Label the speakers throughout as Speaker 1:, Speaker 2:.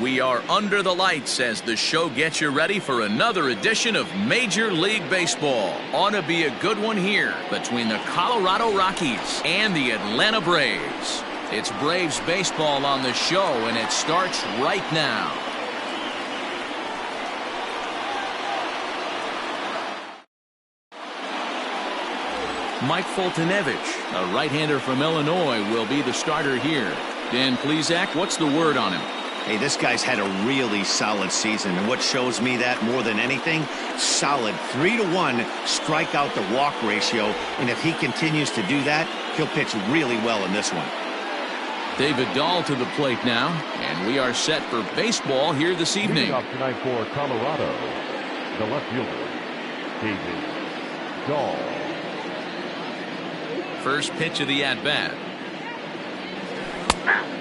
Speaker 1: We are under the lights as the show gets you ready for another edition of Major League Baseball. Ought to be a good one here between the Colorado Rockies and the Atlanta Braves. It's Braves baseball on the show, and it starts right now. Mike Foltynewicz, a right-hander from Illinois, will be the starter here. Dan Plesac, what's the word on him?
Speaker 2: Hey, this guy's had a really solid season, and what shows me that more than anything, solid 3-to-1 strikeout to walk ratio, and if he continues to do that, he'll pitch really well in this one.
Speaker 3: David Dahl to the plate now, and we are set for baseball here this evening.
Speaker 4: Leading off tonight for Colorado, the left fielder, David Dahl.
Speaker 3: First pitch of the at-bat.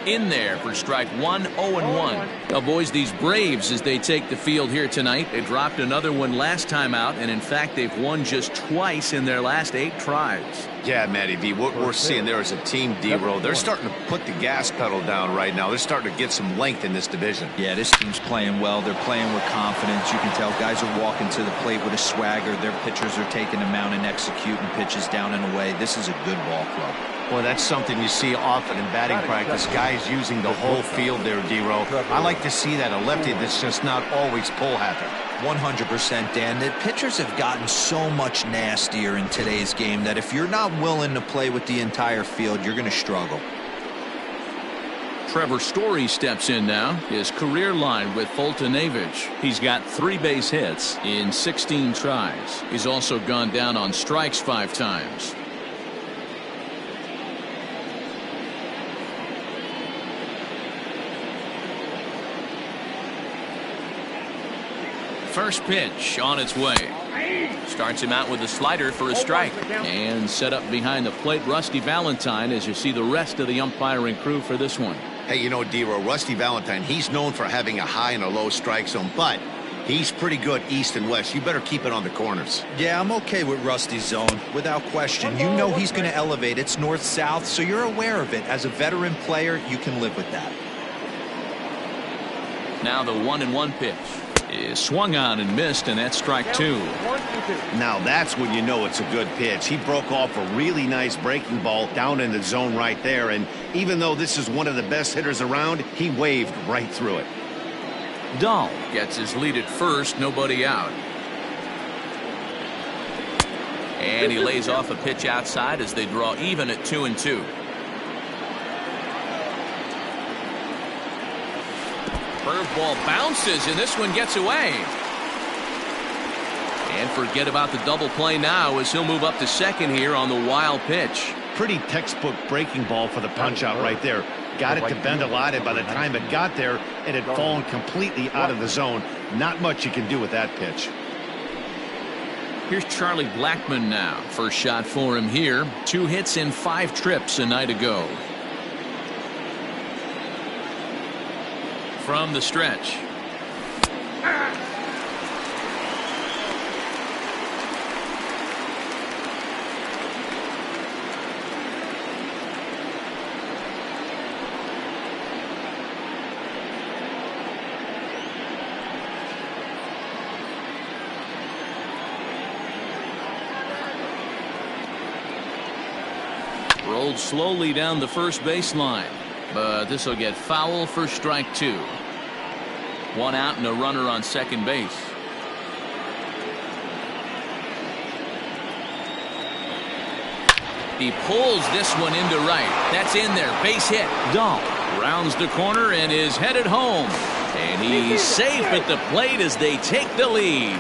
Speaker 3: In there for strike one, 0-1. Now, boys, these Braves, as they take the field here tonight, they dropped another one last time out, and in fact, they've won just twice in their last 8 tries.
Speaker 2: Yeah, Matty V, what we're seeing there is a team, D-Row. They're starting to put the gas pedal down right now. They're starting to get some length in this division.
Speaker 5: Yeah, this team's playing well. They're playing with confidence. You can tell guys are walking to the plate with a swagger. Their pitchers are taking them out and executing pitches down and away. This is a good ball club.
Speaker 2: Well, that's something you see often in batting practice. Guys using the whole field there, D-Row. I like to see that. A lefty that's just not always pull happy.
Speaker 5: 100%, Dan. The pitchers have gotten so much nastier in today's game that if you're not willing to play with the entire field, you're going to struggle.
Speaker 3: Trevor Story steps in now. His career line with Foltynewicz. He's got 3 base hits in 16 tries. He's also gone down on strikes 5 times. First pitch on its way. Starts him out with a slider for a strike. And set up behind the plate, Rusty Valentine, as you see the rest of the umpiring crew for this one.
Speaker 2: Hey, you know, D-Row, Rusty Valentine, he's known for having a high and a low strike zone, but he's pretty good east and west. You better keep it on the corners.
Speaker 5: Yeah, I'm okay with Rusty's zone, without question. You know he's going to elevate. It's north-south, so you're aware of it. As a veteran player, you can live with that.
Speaker 3: Now the 1-1 pitch is swung on and missed, and that's strike 2.
Speaker 2: Now that's when you know it's a good pitch. He broke off a really nice breaking ball down in the zone right there, and even though this is one of the best hitters around, he waved right through it.
Speaker 3: Dahl gets his lead at first, nobody out. And he lays off a pitch outside as they draw even at 2-2. Curveball bounces, and this one gets away. And forget about the double play now as he'll move up to second here on the wild pitch.
Speaker 2: Pretty textbook breaking ball for the punch out right there. Got it to bend a lot, and by the time it got there, it had fallen completely out of the zone. Not much you can do with that pitch.
Speaker 3: Here's Charlie Blackmon now. First shot for him here. 2 hits in 5 trips a night ago. From the stretch. Rolled slowly down the first baseline, but this will get foul for strike 2. 1 out and a runner on second base. He pulls this one into right. That's in there. Base hit. Dahl rounds the corner and is headed home. And he's safe at the plate as they take the lead.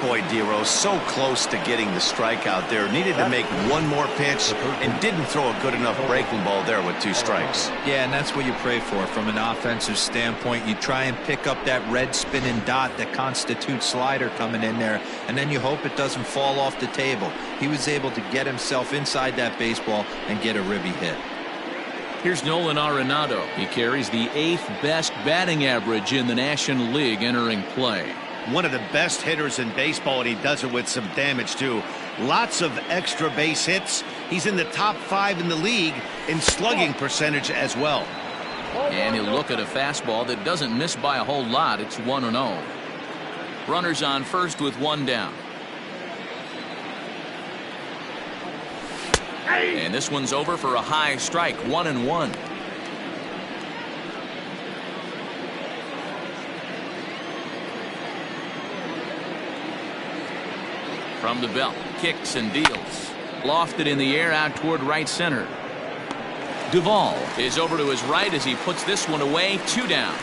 Speaker 2: Boy, D-Row, so close to getting the strikeout there. Needed to make one more pitch and didn't throw a good enough breaking ball there with 2 strikes.
Speaker 5: Yeah, and that's what you pray for from an offensive standpoint. You try and pick up that red spinning dot that constitutes slider coming in there, and then you hope it doesn't fall off the table. He was able to get himself inside that baseball and get a ribby hit.
Speaker 3: Here's Nolan Arenado. He carries the 8th best batting average in the National League entering play.
Speaker 2: One of the best hitters in baseball, and he does it with some damage too. Lots of extra base hits. He's in the top 5 in the league in slugging percentage as well.
Speaker 3: And he'll look at a fastball that doesn't miss by a whole lot. It's 1-0. Runners on first with one down. And this one's over for a high strike. 1-1. From the belt, kicks and deals. Lofted in the air out toward right center. Duvall is over to his right as he puts this one away. 2 down.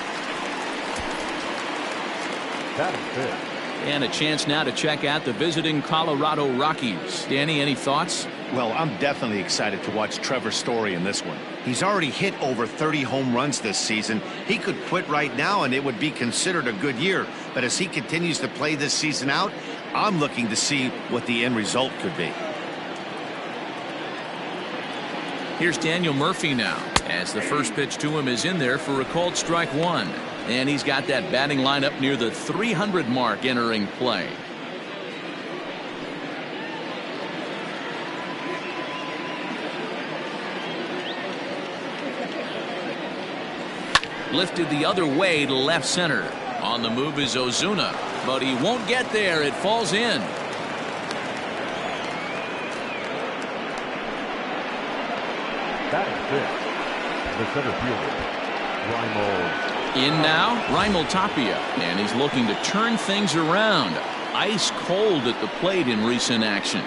Speaker 4: That is it.
Speaker 3: And a chance now to check out the visiting Colorado Rockies. Danny, any thoughts?
Speaker 2: Well, I'm definitely excited to watch Trevor Story in this one. He's already hit over 30 home runs this season. He could quit right now and it would be considered a good year. But as he continues to play this season out, I'm looking to see what the end result could be.
Speaker 3: Here's Daniel Murphy now, as the first pitch to him is in there for a called strike 1. And he's got that batting line up near the 300 mark entering play. Lifted the other way to left center. On the move is Ozuna, but he won't get there. It falls in.
Speaker 4: That is it. The center fielder, Raimel.
Speaker 3: In now, Raimel Tapia, and he's looking to turn things around. Ice cold at the plate in recent action.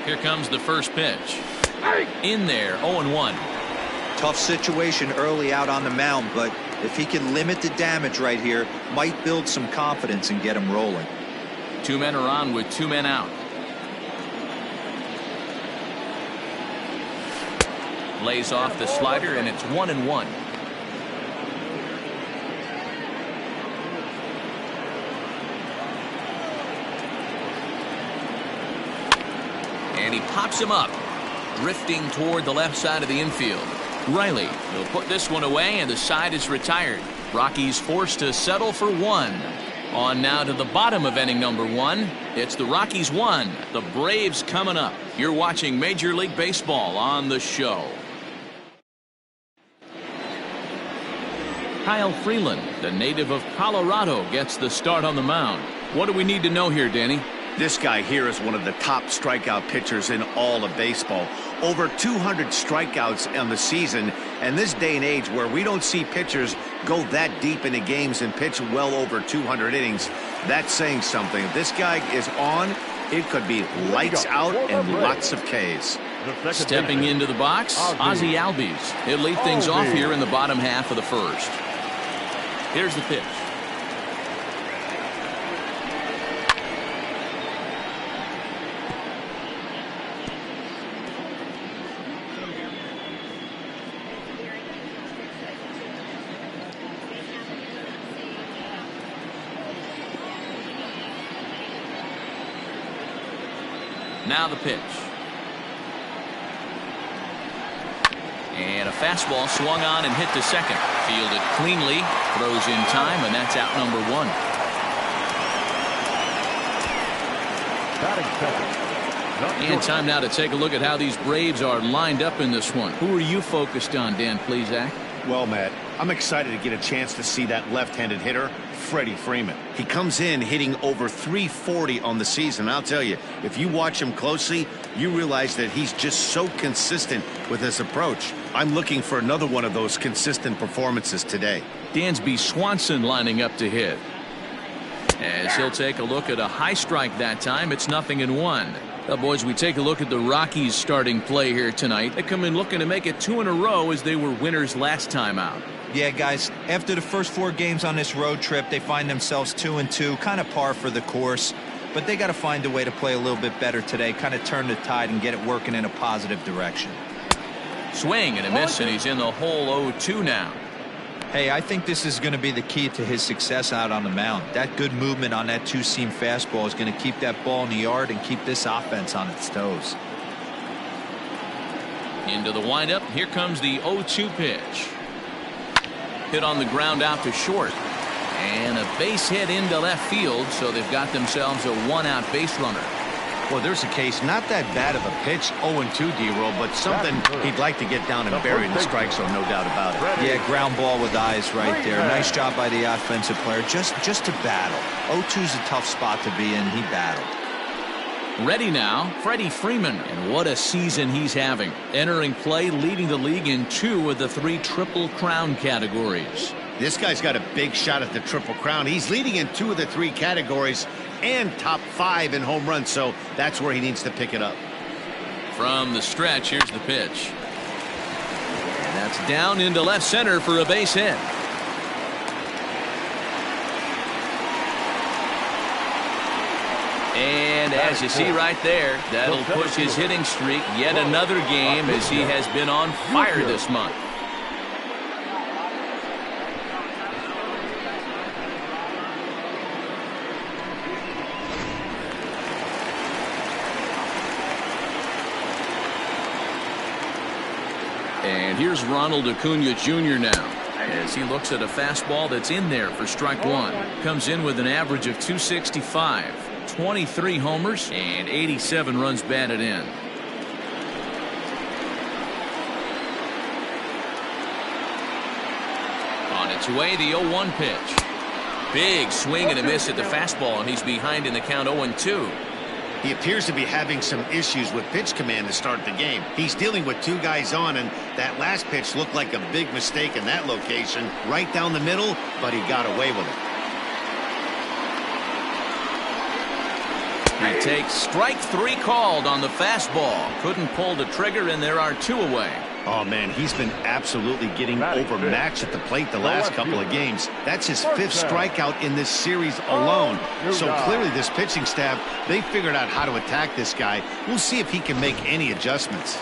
Speaker 3: Here comes the first pitch. In there, 0-1.
Speaker 5: Tough situation early out on the mound, but if he can limit the damage right here, might build some confidence and get him rolling.
Speaker 3: 2 men are on with 2 men out. Lays off the slider, and it's 1-1. And he pops him up, drifting toward the left side of the infield. Riley will put this one away, and the side is retired. Rockies forced to settle for 1. On now to the bottom of inning number 1. It's the Rockies 1. The Braves coming up. You're watching Major League Baseball on the show. Kyle Freeland, the native of Colorado, gets the start on the mound. What do we need to know here, Danny?
Speaker 2: This guy here is one of the top strikeout pitchers in all of baseball. Over 200 strikeouts on the season, and this day and age where we don't see pitchers go that deep into games and pitch well over 200 innings, that's saying something. If this guy is on, it could be lights out and lots of Ks.
Speaker 3: Stepping into the box, Ozzie Albies. He'll lead things off here in the bottom half of the first. Here's the pitch. Now the pitch. And a fastball swung on and hit to second. Fielded cleanly, throws in time, and that's out number 1. And time now to take a look at how these Braves are lined up in this one. Who are you focused on, Dan Plesac?
Speaker 2: Well, Matt, I'm excited to get a chance to see that left-handed hitter, Freddie Freeman. He comes in hitting over 340 on the season. I'll tell you, if you watch him closely, you realize that he's just so consistent with his approach. I'm looking for another one of those consistent performances today.
Speaker 3: Dansby Swanson lining up to hit. As he'll take a look at a high strike that time, it's 0-1. Well, boys, we take a look at the Rockies starting play here tonight. They come in looking to make it 2 in a row as they were winners last time out.
Speaker 5: Yeah, guys, after the first 4 games on this road trip, they find themselves 2-2, kind of par for the course. But they got to find a way to play a little bit better today, kind of turn the tide and get it working in a positive direction.
Speaker 3: Swing and a miss, and he's in the hole 0-2 now.
Speaker 5: Hey, I think this is going to be the key to his success out on the mound. That good movement on that 2-seam fastball is going to keep that ball in the yard and keep this offense on its toes.
Speaker 3: Into the windup. Here comes the 0-2 pitch. Hit on the ground out to short. And a base hit into left field, so they've got themselves a one-out base runner.
Speaker 2: Well, there's a case, not that bad of a pitch, 0-2 D-roll, but something he'd like to get down and bury in the strike zone, no doubt about it.
Speaker 5: Yeah, ground ball with eyes right there. Nice job by the offensive player, just to battle. 0-2's a tough spot to be in. He battled.
Speaker 3: Ready now, Freddie Freeman, and what a season he's having. Entering play, leading the league in 2 of the 3 Triple Crown categories.
Speaker 2: This guy's got a big shot at the Triple Crown. He's leading in 2 of the 3 categories and top 5 in home runs, so that's where he needs to pick it up.
Speaker 3: From the stretch, here's the pitch. And that's down into left center for a base hit. And as you see right there, that'll push his hitting streak yet another game as he has been on fire this month. And here's Ronald Acuna Jr. now as he looks at a fastball that's in there for strike 1. Comes in with an average of 265, 23 homers, and 87 runs batted in. On its way, the 0-1 pitch. Big swing and a miss at the fastball, and he's behind in the count 0-2.
Speaker 2: He appears to be having some issues with pitch command to start the game. He's dealing with 2 guys on, and that last pitch looked like a big mistake in that location. Right down the middle, but he got away with it.
Speaker 3: He takes strike 3 called on the fastball. Couldn't pull the trigger, and there are 2 away.
Speaker 2: Oh, man, he's been absolutely getting overmatched at the plate the last couple of games. That's his 5th strikeout in this series alone. So clearly this pitching staff, they figured out how to attack this guy. We'll see if he can make any adjustments.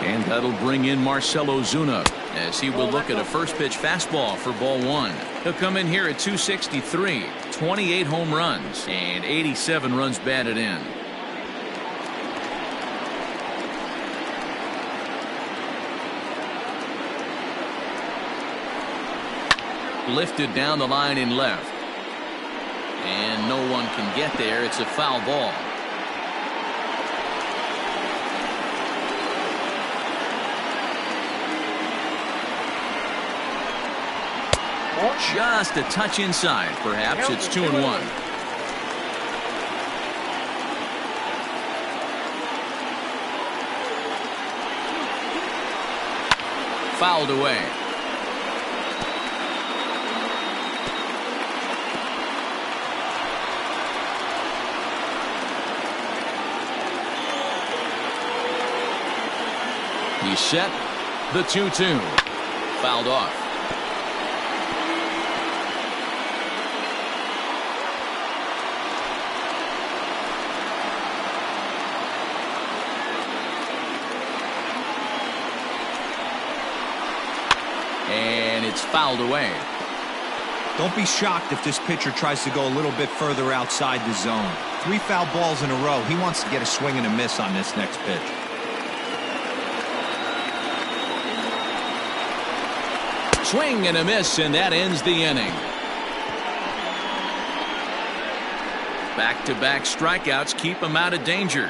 Speaker 3: And that'll bring in Marcell Ozuna as he will look at a first pitch fastball for ball 1. He'll come in here at 263, 28 home runs, and 87 runs batted in. Lifted down the line in left. And no one can get there. It's a foul ball. Just a touch inside. Perhaps it's 2-1. Fouled away. He's set. The 2-2. Fouled off. And it's fouled away.
Speaker 5: Don't be shocked if this pitcher tries to go a little bit further outside the zone. 3 foul balls in a row. He wants to get a swing and a miss on this next pitch.
Speaker 3: Swing and a miss, and that ends the inning. Back-to-back strikeouts keep him out of danger.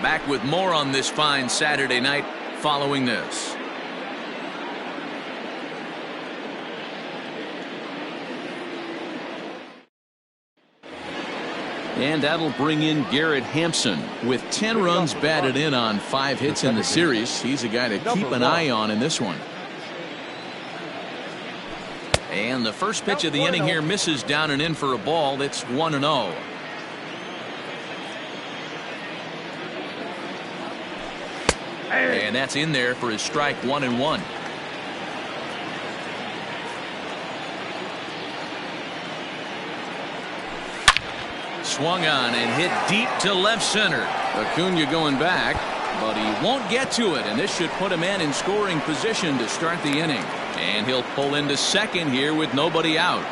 Speaker 3: Back with more on this fine Saturday night following this. And that'll bring in Garrett Hampson with 10 runs batted in on 5 hits in the series. He's a guy to keep an eye on in this one. And the first pitch of the inning here misses down and in for a ball. It's 1-0. And that's in there for his strike 1-1. Swung on and hit deep to left center. Acuna going back, but he won't get to it, and this should put him in scoring position to start the inning. And he'll pull into second here with nobody out.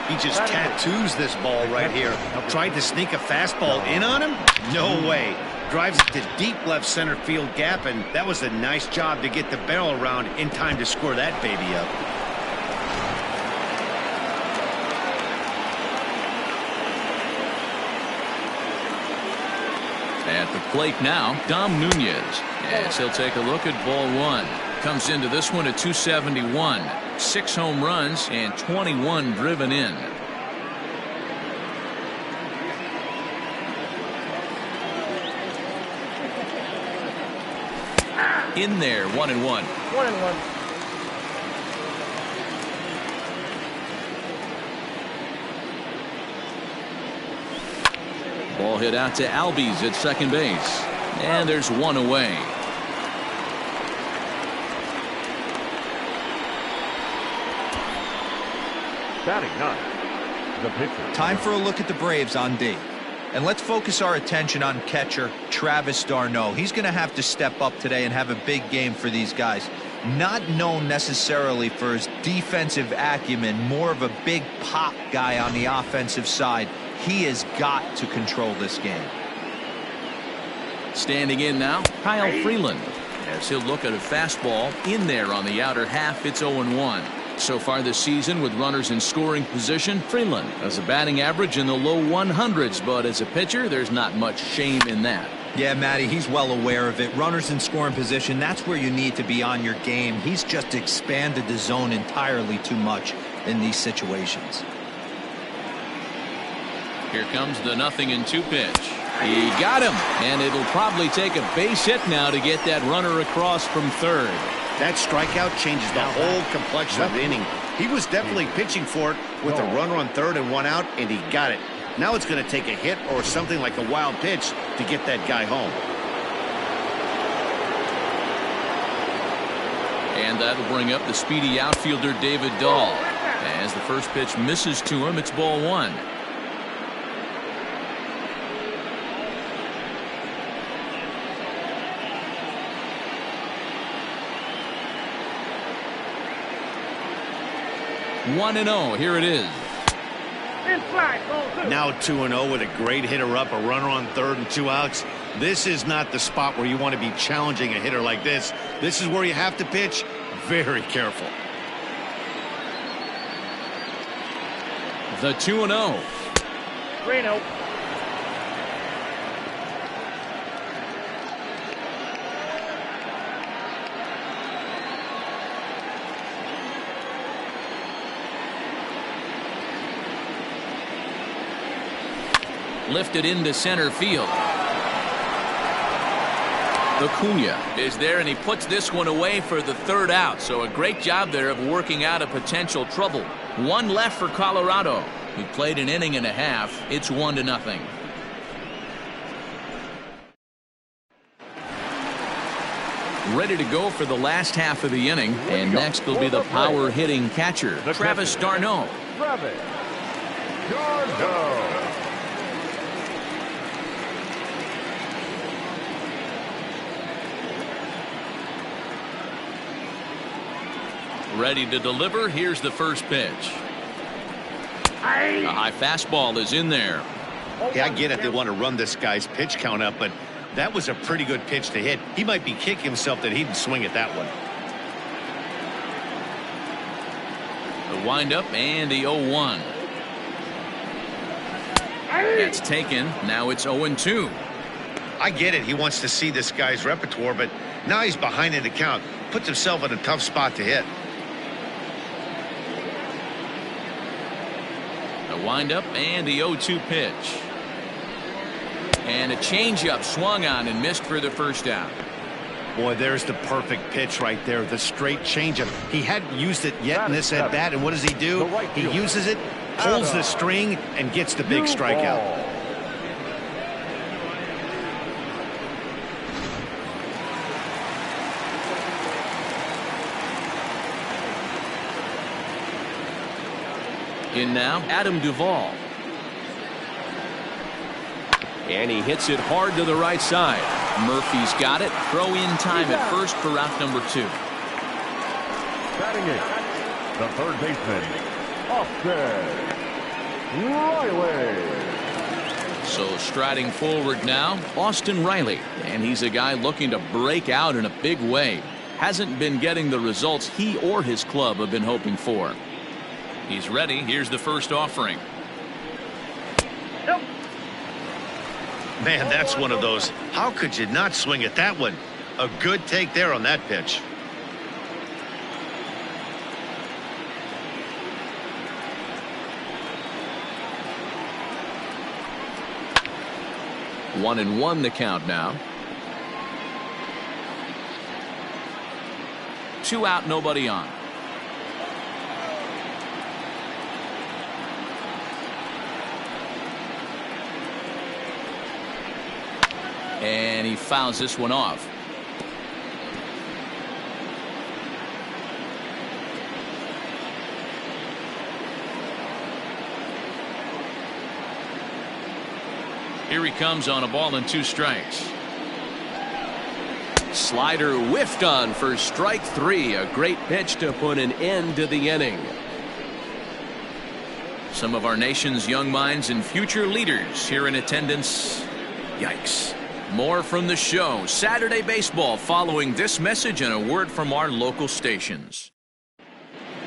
Speaker 2: He just tattoos this ball right here. Tried to sneak a fastball in on him? No way. drives it to deep left center field gap, and that was a nice job to get the barrel around in time to score that baby up.
Speaker 3: At the plate now, Dom Nunez, as he'll take a look at ball one. Comes into this one at 271. 6 home runs and 21 driven in. In there, 1-1.
Speaker 6: 1-1.
Speaker 3: Ball hit out to Albies at second base. And there's one away.
Speaker 4: Batting ninth, the pitcher.
Speaker 5: Time for a look at the Braves on D. And let's focus our attention on catcher Travis d'Arnaud. He's going to have to step up today and have a big game for these guys. Not known necessarily for his defensive acumen, more of a big pop guy on the offensive side. He has got to control this game.
Speaker 3: Standing in now, Kyle Freeland, as he'll look at a fastball in there on the outer half. It's 0-1. So far this season with runners in scoring position, Freeland has a batting average in the low 100s, but as a pitcher, there's not much shame in that.
Speaker 5: Yeah, Matty, he's well aware of it. Runners in scoring position, that's where you need to be on your game. He's just expanded the zone entirely too much in these situations.
Speaker 3: Here comes the 0-2 pitch. He got him, and it'll probably take a base hit now to get that runner across from third.
Speaker 2: That strikeout changes the whole complexion of the inning. He was definitely pitching for it with a runner on third and one out, and he got it. Now it's going to take a hit or something like a wild pitch to get that guy home.
Speaker 3: And that'll bring up the speedy outfielder David Dahl. As the first pitch misses to him, it's ball one. One and 0. Here it is.
Speaker 2: Now 2-0 with a great hitter up, a runner on third and 2 outs. This is not the spot where you want to be challenging a hitter like this. This is where you have to pitch very careful.
Speaker 3: The 2-0.
Speaker 6: 3-0.
Speaker 3: Lifted into center field. Acuna is there, and he puts this one away for the third out. So a great job there of working out a potential trouble. One left for Colorado, who played an inning and a half. It's 1-0. Ready to go for the last half of the inning, and next will be the power hitting catcher, Travis d'Arnaud.
Speaker 4: Travis d'Arnaud.
Speaker 3: Ready to deliver. Here's the first pitch. A high fastball is in there.
Speaker 2: Yeah, I get it. They want to run this guy's pitch count up, but that was a pretty good pitch to hit. He might be kicking himself that he didn't swing at that one.
Speaker 3: The windup and the 0-1. That's taken. Now it's 0-2.
Speaker 2: I get it. He wants to see this guy's repertoire, but now he's behind in the count. Puts himself in a tough spot to hit.
Speaker 3: The windup and the 0-2 pitch. And a changeup swung on and missed for the first out.
Speaker 2: Boy, there's the perfect pitch right there. The straight changeup. He hadn't used it yet in this at bat, and what does he do? He uses it, pulls the string, and gets the big strikeout.
Speaker 3: In now, Adam Duvall. And he hits it hard to the right side. Murphy's got it. Throw in time at first for out number 2.
Speaker 4: Batting eighth, the third baseman, Austin Riley.
Speaker 3: So striding forward now, Austin Riley, and he's a guy looking to break out in a big way. Hasn't been getting the results he or his club have been hoping for. He's ready. Here's the first offering.
Speaker 2: Man, that's one of those. How could you not swing at that one? A good take there on that pitch.
Speaker 3: One and one the count now. 2 out, nobody on. And he fouls this one off. Here he comes on a ball and 2 strikes. Slider whiffed on for strike 3. A great pitch to put an end to the inning. Some of our nation's young minds and future leaders here in attendance. Yikes. More from the show. Saturday Baseball following this message and a word from our local stations.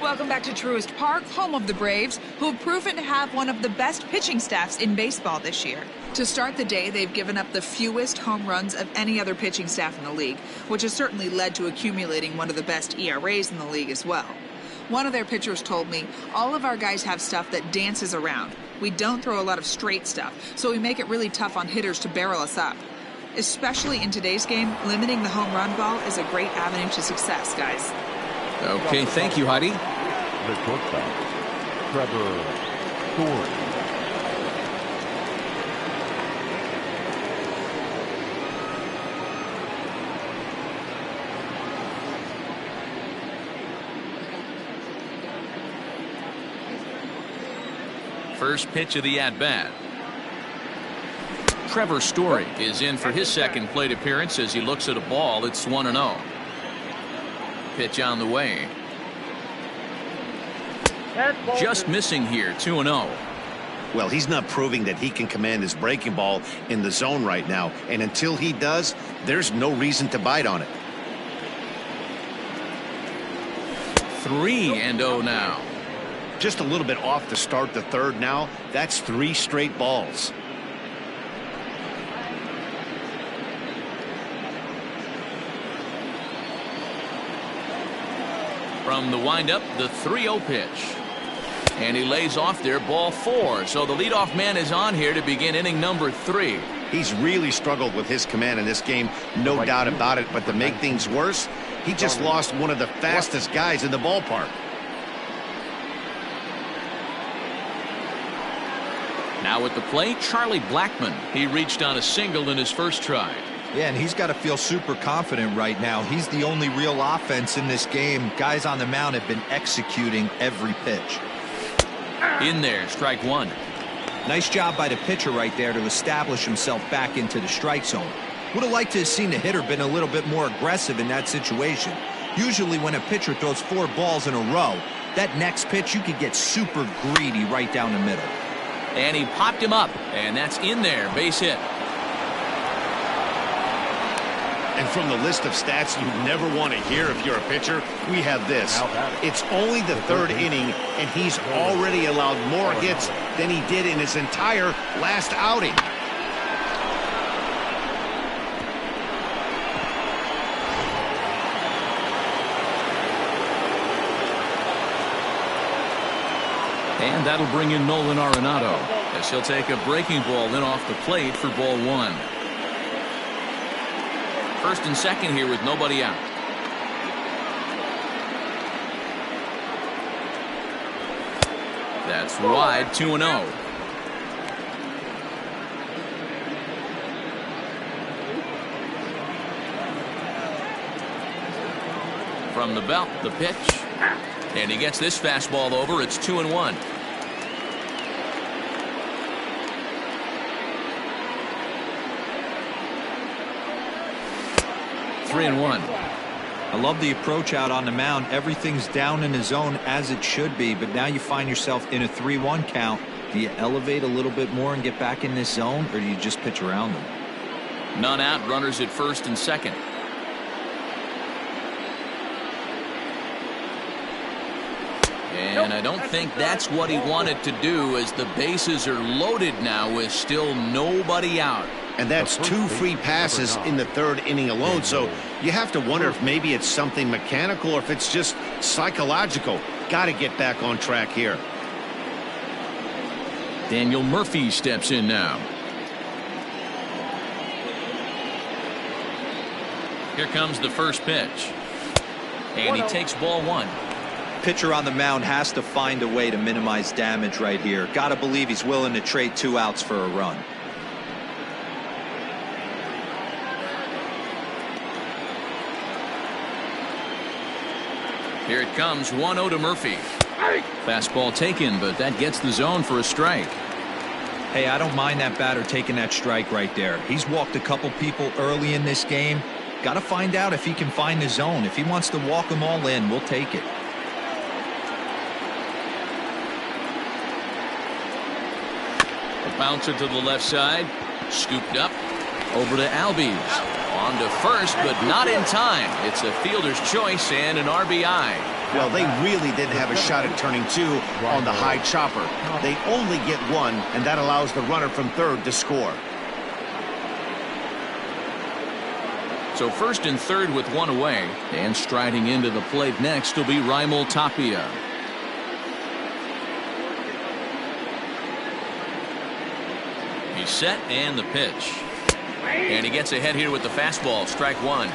Speaker 6: Welcome back to Truist Park, home of the Braves, who have proven to have one of the best pitching staffs in baseball this year. To start the day, they've given up the fewest home runs of any other pitching staff in the league, which has certainly led to accumulating one of the best ERAs in the league as well. One of their pitchers told me, all of our guys have stuff that dances around. We don't throw a lot of straight stuff, so we make it really tough on hitters to barrel us up. Especially in today's game, limiting the home run ball is a great avenue to success, guys.
Speaker 3: Okay, thank you, Heidi.
Speaker 4: The shortstop, Trevor Story.
Speaker 3: First pitch of the at-bat. Trevor Story is in for his second plate appearance as he looks at a ball. It's 1-0. Pitch on the way. Just missing here, 2-0.
Speaker 2: Well, he's not proving that he can command his breaking ball in the zone right now. And until he does, there's no reason to bite on it.
Speaker 3: 3-0 now.
Speaker 2: Just a little bit off to start the third now. That's 3 straight balls.
Speaker 3: From the windup, the 3-0 pitch. And he lays off there, ball 4. So the leadoff man is on here to begin inning number 3.
Speaker 2: He's really struggled with his command in this game, no doubt about it. But to make things worse, he just lost one of the fastest guys in the ballpark.
Speaker 3: Now at the plate, Charlie Blackmon. He reached on a single in his first try.
Speaker 5: Yeah, and he's got to feel super confident right now. He's the only real offense in this game. Guys on the mound have been executing every pitch.
Speaker 3: In there, strike 1.
Speaker 5: Nice job by the pitcher right there to establish himself back into the strike zone. Would have liked to have seen the hitter been a little bit more aggressive in that situation. Usually when a pitcher throws 4 balls in a row, that next pitch you could get super greedy right down the middle.
Speaker 3: And he popped him up, and that's in there, base hit.
Speaker 2: And from the list of stats you never want to hear if you're a pitcher, we have this. It's only the 3rd inning, and he's already allowed more hits than he did in his entire last outing.
Speaker 3: And that'll bring in Nolan Arenado as he'll take a breaking ball in off the plate for ball 1. First and second here with nobody out. That's wide, 2-0. From the belt, the pitch. And he gets this fastball over. It's 2-1.
Speaker 5: I love the approach out on the mound. Everything's down in the zone as it should be, but now you find yourself in a 3-1 count. Do you elevate a little bit more and get back in this zone, or do you just pitch around them?
Speaker 3: None out, runners at first and second. And I don't think that's what he wanted to do, as the bases are loaded now with still nobody out.
Speaker 2: And that's 2 free passes in the 3rd inning alone. So you have to wonder if maybe it's something mechanical or if it's just psychological. Got to get back on track here.
Speaker 3: Daniel Murphy steps in now. Here comes the first pitch. And he takes ball 1.
Speaker 5: Pitcher on the mound has to find a way to minimize damage right here. Got to believe he's willing to trade 2 outs for a run.
Speaker 3: Here it comes, 1-0 to Murphy. Fastball taken, but that gets the zone for a strike.
Speaker 5: Hey, I don't mind that batter taking that strike right there. He's walked a couple people early in this game. Got to find out if he can find the zone. If he wants to walk them all in, we'll take it.
Speaker 3: A bouncer to the left side. Scooped up. Over to Albies. On to first, but not in time. It's a fielder's choice and an RBI.
Speaker 2: Well, they really didn't have a shot at turning 2 on the high chopper. They only get 1, and that allows the runner from 3rd to score.
Speaker 3: So 1st and 3rd with 1 away. And striding into the plate next will be Raimel Tapia. He's set, and the pitch. And he gets ahead here with the fastball. Strike 1.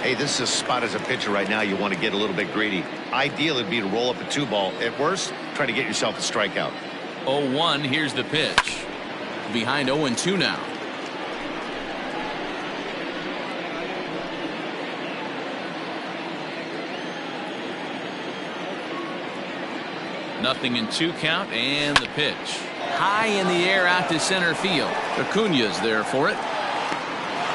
Speaker 2: Hey, this is a spot as a pitcher right now you want to get a little bit greedy. Ideal would be to roll up a 2-ball. At worst, try to get yourself a strikeout.
Speaker 3: 0-1. Here's the pitch. Behind 0-2 now. Nothing in 2 count, and the pitch. High in the air out to center field. Acuña's there for it.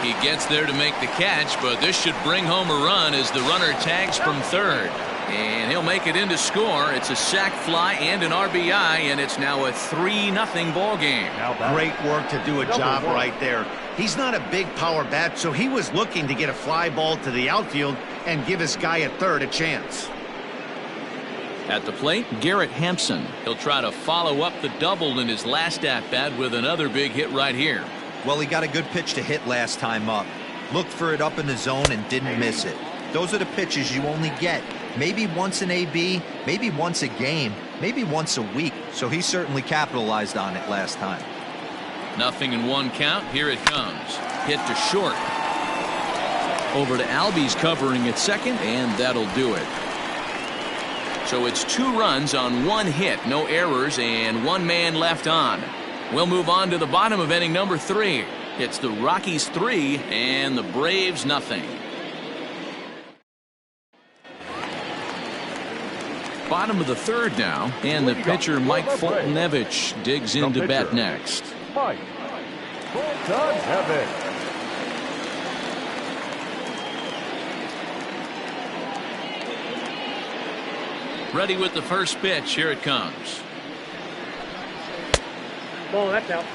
Speaker 3: He gets there to make the catch, but this should bring home a run as the runner tags from 3rd. And he'll make it in to score. It's a sac fly and an RBI, and it's now a 3-0 ball game.
Speaker 2: Great work to do a job right there. He's not a big power bat, so he was looking to get a fly ball to the outfield and give his guy at 3rd a chance.
Speaker 3: At the plate, Garrett Hampson. He'll try to follow up the double in his last at-bat with another big hit right here.
Speaker 5: Well, he got a good pitch to hit last time up. Looked for it up in the zone and didn't miss it. Those are the pitches you only get. Maybe once an AB, maybe once a game, maybe once a week. So he certainly capitalized on it last time.
Speaker 3: Nothing in 1 count. Here it comes. Hit to short. Over to Albies covering at 2nd, and that'll do it. So it's 2 runs on 1 hit, no errors, and 1 man left on. We'll move on to the bottom of inning number 3. It's the Rockies 3 and the Braves nothing. Bottom of the 3rd now, and the pitcher Mike Foltynewicz digs into bat next.
Speaker 4: Mike Foltynewicz.
Speaker 3: Ready with the first pitch. Here it comes.
Speaker 7: Ball, that's out.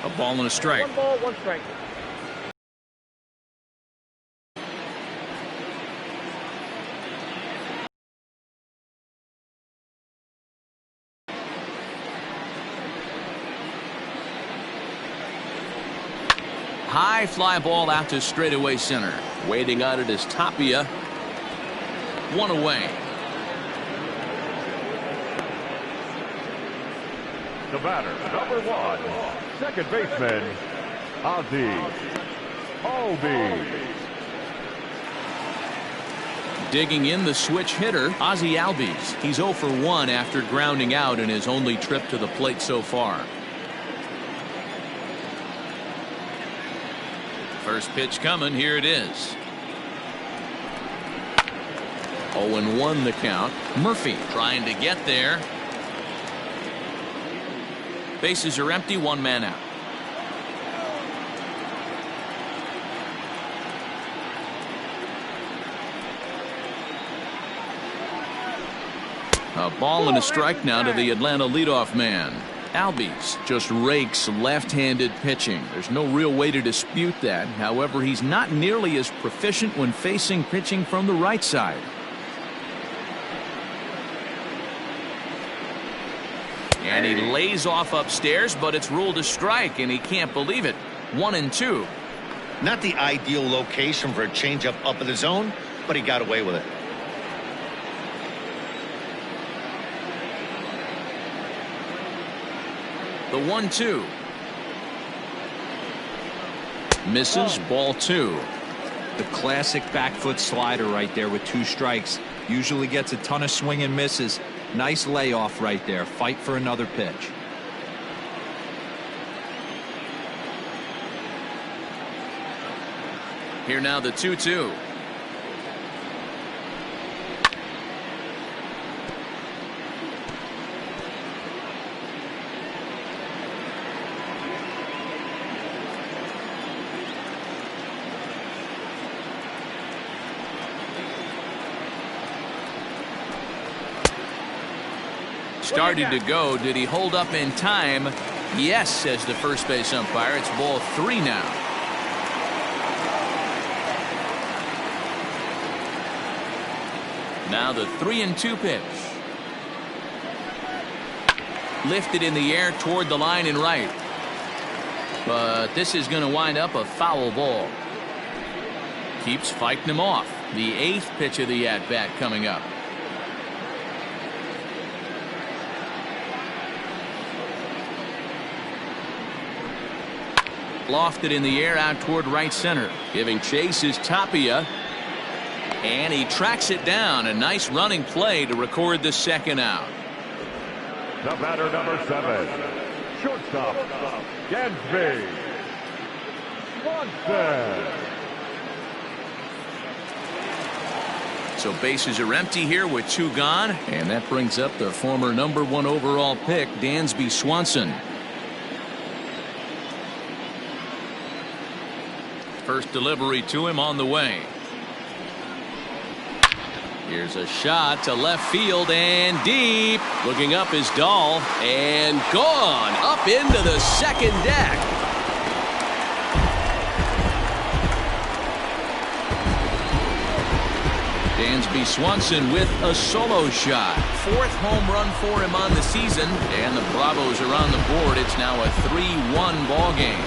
Speaker 3: A ball and a strike.
Speaker 7: 1 ball, 1 strike.
Speaker 3: High fly ball out to straightaway center. Waiting on it is Tapia. 1 away.
Speaker 4: The batter, number 1, second baseman, Ozzie Albies.
Speaker 3: Digging in the switch hitter, Ozzie Albies. He's 0 for 1 after grounding out in his only trip to the plate so far. First pitch coming. Here it is. 0-1 the count. Murphy trying to get there. Bases are empty, one man out. A ball and a strike now to the Atlanta leadoff man. Albies just rakes left-handed pitching. There's no real way to dispute that. However, he's not nearly as proficient when facing pitching from the right side. And he lays off upstairs, but it's ruled a strike, and he can't believe it. 1-2.
Speaker 2: Not the ideal location for a changeup up in the zone, but he got away with it.
Speaker 3: The 1-2. Misses, ball 2.
Speaker 5: The classic back foot slider right there with 2 strikes. Usually gets a ton of swing and misses. Nice layoff right there. Fight for another pitch.
Speaker 3: Here now the 2-2. Started to go. Did he hold up in time? Yes, says the first base umpire. It's ball 3 now. Now the 3-2 pitch. Lifted in the air toward the line and right. But this is going to wind up a foul ball. Keeps fighting him off. The 8th pitch of the at-bat coming up. Lofted in the air out toward right center. Giving chase is Tapia. And he tracks it down. A nice running play to record the second out.
Speaker 4: The batter, number 7, shortstop, Gansby Swanson.
Speaker 3: So bases are empty here with 2 gone. And that brings up the former number 1 overall pick, Dansby Swanson. First delivery to him on the way. Here's a shot to left field and deep. Looking up is Dahl and gone up into the second deck. Dansby Swanson with a solo shot. 4th home run for him on the season. And the Bravos are on the board. It's now a 3-1 ball game.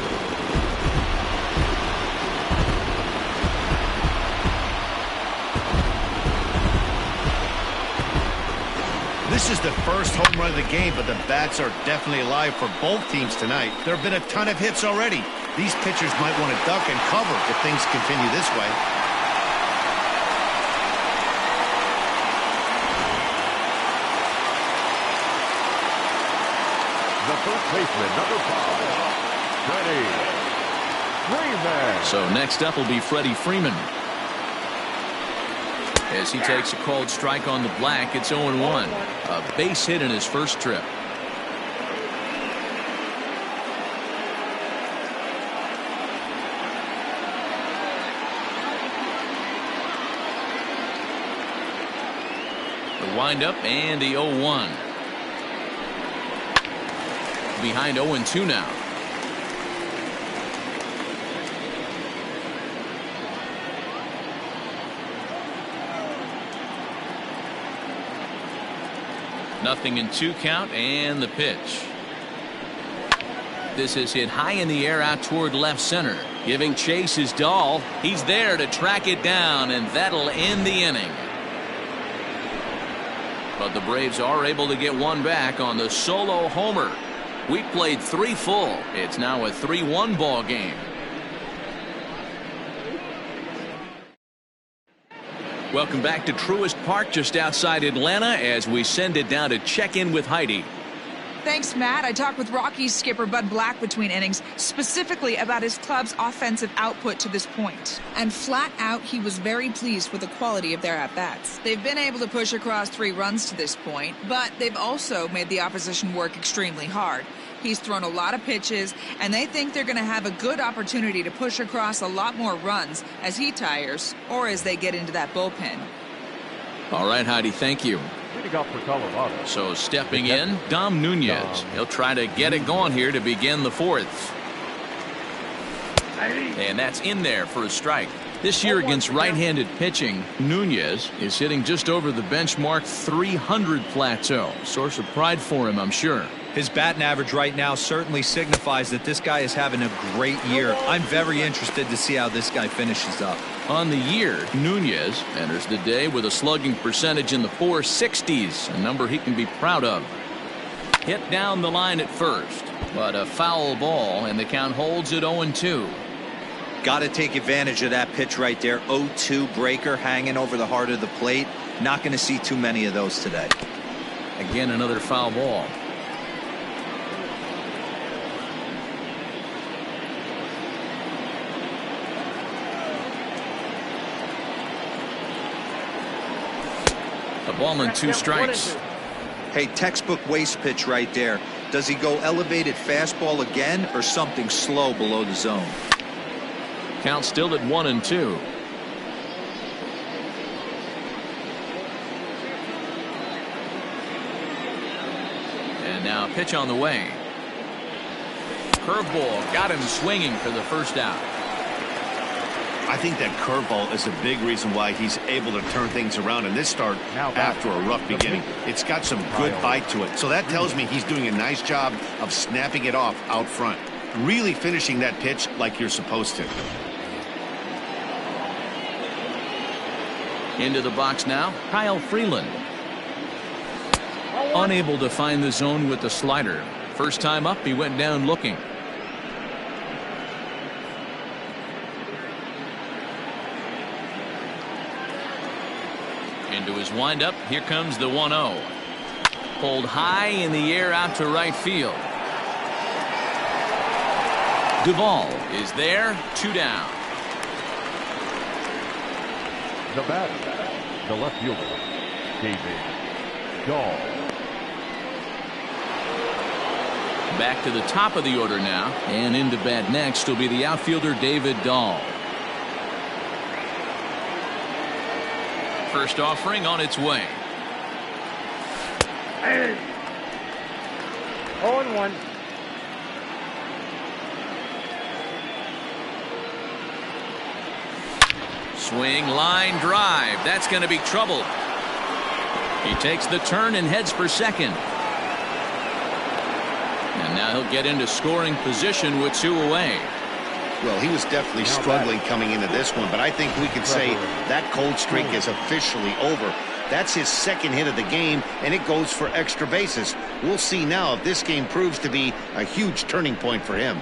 Speaker 2: This is the first home run of the game, but the bats are definitely alive for both teams tonight. There have been a ton of hits already. These pitchers might want to duck and cover if things continue this way.
Speaker 4: The first baseman, number 5, Freddie Freeman.
Speaker 3: So next up will be Freddie Freeman. As he takes a called strike on the black, it's 0-1. A base hit in his first trip. The windup and the 0-1. Behind 0-2 now. Nothing in 2 count and the pitch. This is hit high in the air out toward left center. Giving chase is Dahl. He's there to track it down, and that'll end the inning. But the Braves are able to get one back on the solo homer. We played 3 full. It's now a 3-1 ball game. Welcome back to Truist Park just outside Atlanta as we send it down to check in with Heidi.
Speaker 6: Thanks, Matt. I talked with Rockies skipper Bud Black between innings, specifically about his club's offensive output to this point. And flat out, he was very pleased with the quality of their at-bats. They've been able to push across 3 runs to this point, but they've also made the opposition work extremely hard. He's thrown a lot of pitches, and they think they're going to have a good opportunity to push across a lot more runs as he tires or as they get into that bullpen.
Speaker 3: All right, Heidi, thank you.
Speaker 4: For Colorado.
Speaker 3: So stepping in, Dom Nunez. He'll try to get it going here to begin the 4th. And that's in there for a strike. This year against right-handed pitching, Nunez is hitting just over the benchmark 300 plateau. Source of pride for him, I'm sure.
Speaker 5: His batting average right now certainly signifies that this guy is having a great year. I'm very interested to see how this guy finishes up.
Speaker 3: On the year, Nunez enters the day with a slugging percentage in the 460s, a number he can be proud of. Hit down the line at first, but a foul ball, and the count holds at 0-2.
Speaker 5: Got to take advantage of that pitch right there. 0-2 breaker hanging over the heart of the plate. Not going to see too many of those today.
Speaker 3: Again, another foul ball. A ball and 2 strikes.
Speaker 5: Hey, textbook waste pitch right there. Does he go elevated fastball again or something slow below the zone?
Speaker 3: Count still at 1-2. And now a pitch on the way. Curveball got him swinging for the first out.
Speaker 2: I think that curveball is a big reason why he's able to turn things around in this start after a rough beginning. It's got some good bite to it. So that tells me he's doing a nice job of snapping it off out front. Really finishing that pitch like you're supposed to.
Speaker 3: Into the box now, Kyle Freeland. Unable to find the zone with the slider. First time up, he went down looking. Into his windup, here comes the 1-0. Pulled high in the air out to right field. Duvall is there, 2 down.
Speaker 4: The batter, the left fielder, David Dahl.
Speaker 3: Back to the top of the order now, and into bat next will be the outfielder David Dahl. First offering on its way.
Speaker 7: 0-1.
Speaker 3: Swing, line drive. That's going to be trouble. He takes the turn and heads for second. And now he'll get into scoring position with 2 away.
Speaker 2: Well, he was definitely struggling coming into this one, but I think we could say that cold streak is officially over. That's his 2nd hit of the game, and it goes for extra bases. We'll see now if this game proves to be a huge turning point for him.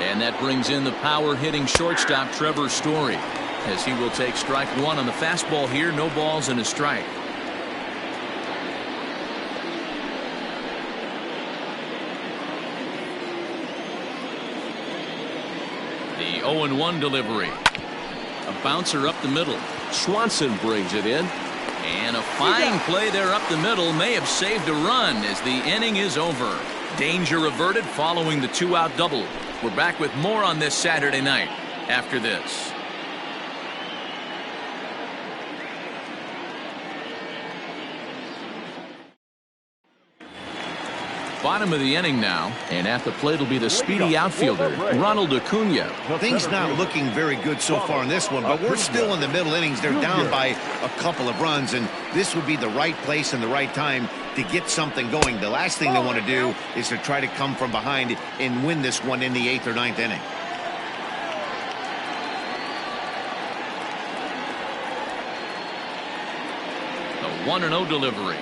Speaker 3: And that brings in the power-hitting shortstop Trevor Story, as he will take strike 1 on the fastball here. No balls and a strike. The 0-1 delivery. A bouncer up the middle. Swanson brings it in. And a fine play there up the middle may have saved a run as the inning is over. Danger averted following the 2-out double. We're back with more on this Saturday night after this. Bottom of the inning now, and at the plate will be the speedy outfielder, Ronald Acuna.
Speaker 2: Things not looking very good so far in this one, but we're still in the middle innings. They're down by a couple of runs, and this would be the right place and the right time to get something going. The last thing they want to do is to try to come from behind and win this one in the 8th or 9th inning.
Speaker 3: The 1-0 delivery.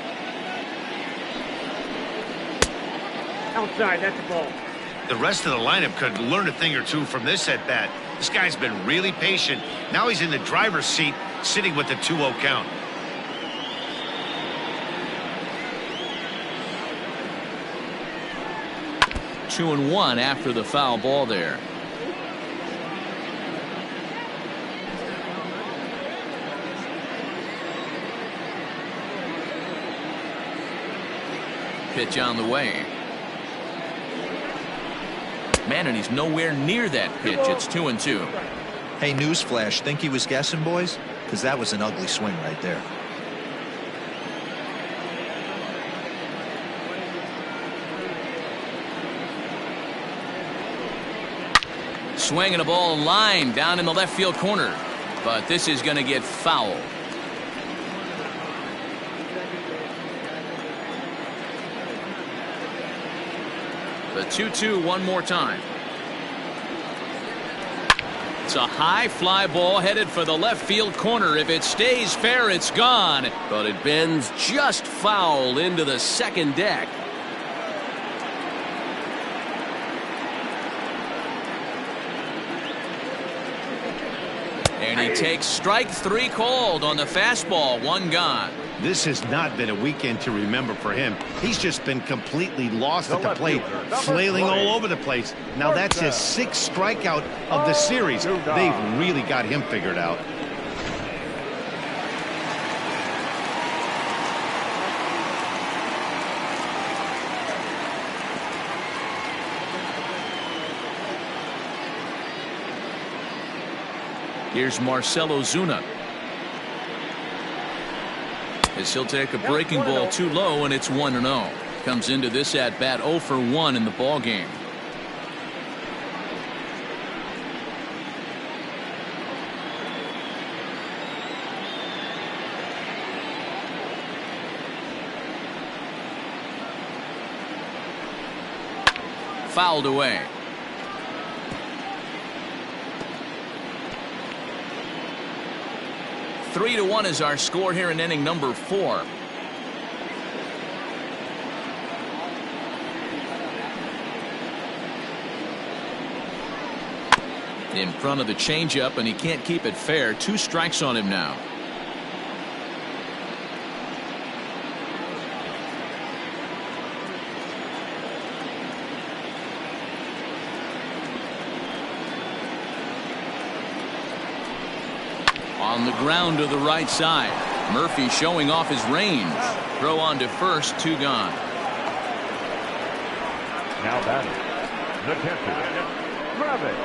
Speaker 7: Outside, that's a ball.
Speaker 2: The rest of the lineup could learn a thing or two from this at bat. This guy's been really patient. Now he's in the driver's seat, sitting with the 2-0 count.
Speaker 3: Two and one after the foul ball there. Pitch on the way. Man, and he's nowhere near that pitch. It's 2-2.
Speaker 5: Hey, newsflash, think he was guessing, boys? Because that was an ugly swing right there.
Speaker 3: Swinging a ball line down in the left field corner. But this is going to get foul. The 2-2 one more time. It's a high fly ball headed for the left field corner. If it stays fair, it's gone. But it bends just foul into the second deck. And he takes strike three called on the fastball. One gone.
Speaker 2: This has not been a weekend to remember for him. He's just been completely lost at the plate, flailing all over the place. Now that's his 6th strikeout of the series. They've really got him figured out.
Speaker 3: Here's Marcell Ozuna. As he'll take a breaking ball too low, and it's 1-0. Comes into this at bat 0 for 1 in the ball game. Fouled away. Three to 1 is our score here in inning number 4. In front of the changeup, and he can't keep it fair. 2 strikes on him now. On the ground to the right side. Murphy showing off his range. Throw on to first, 2 gone.
Speaker 4: Now batting, the catcher, Travis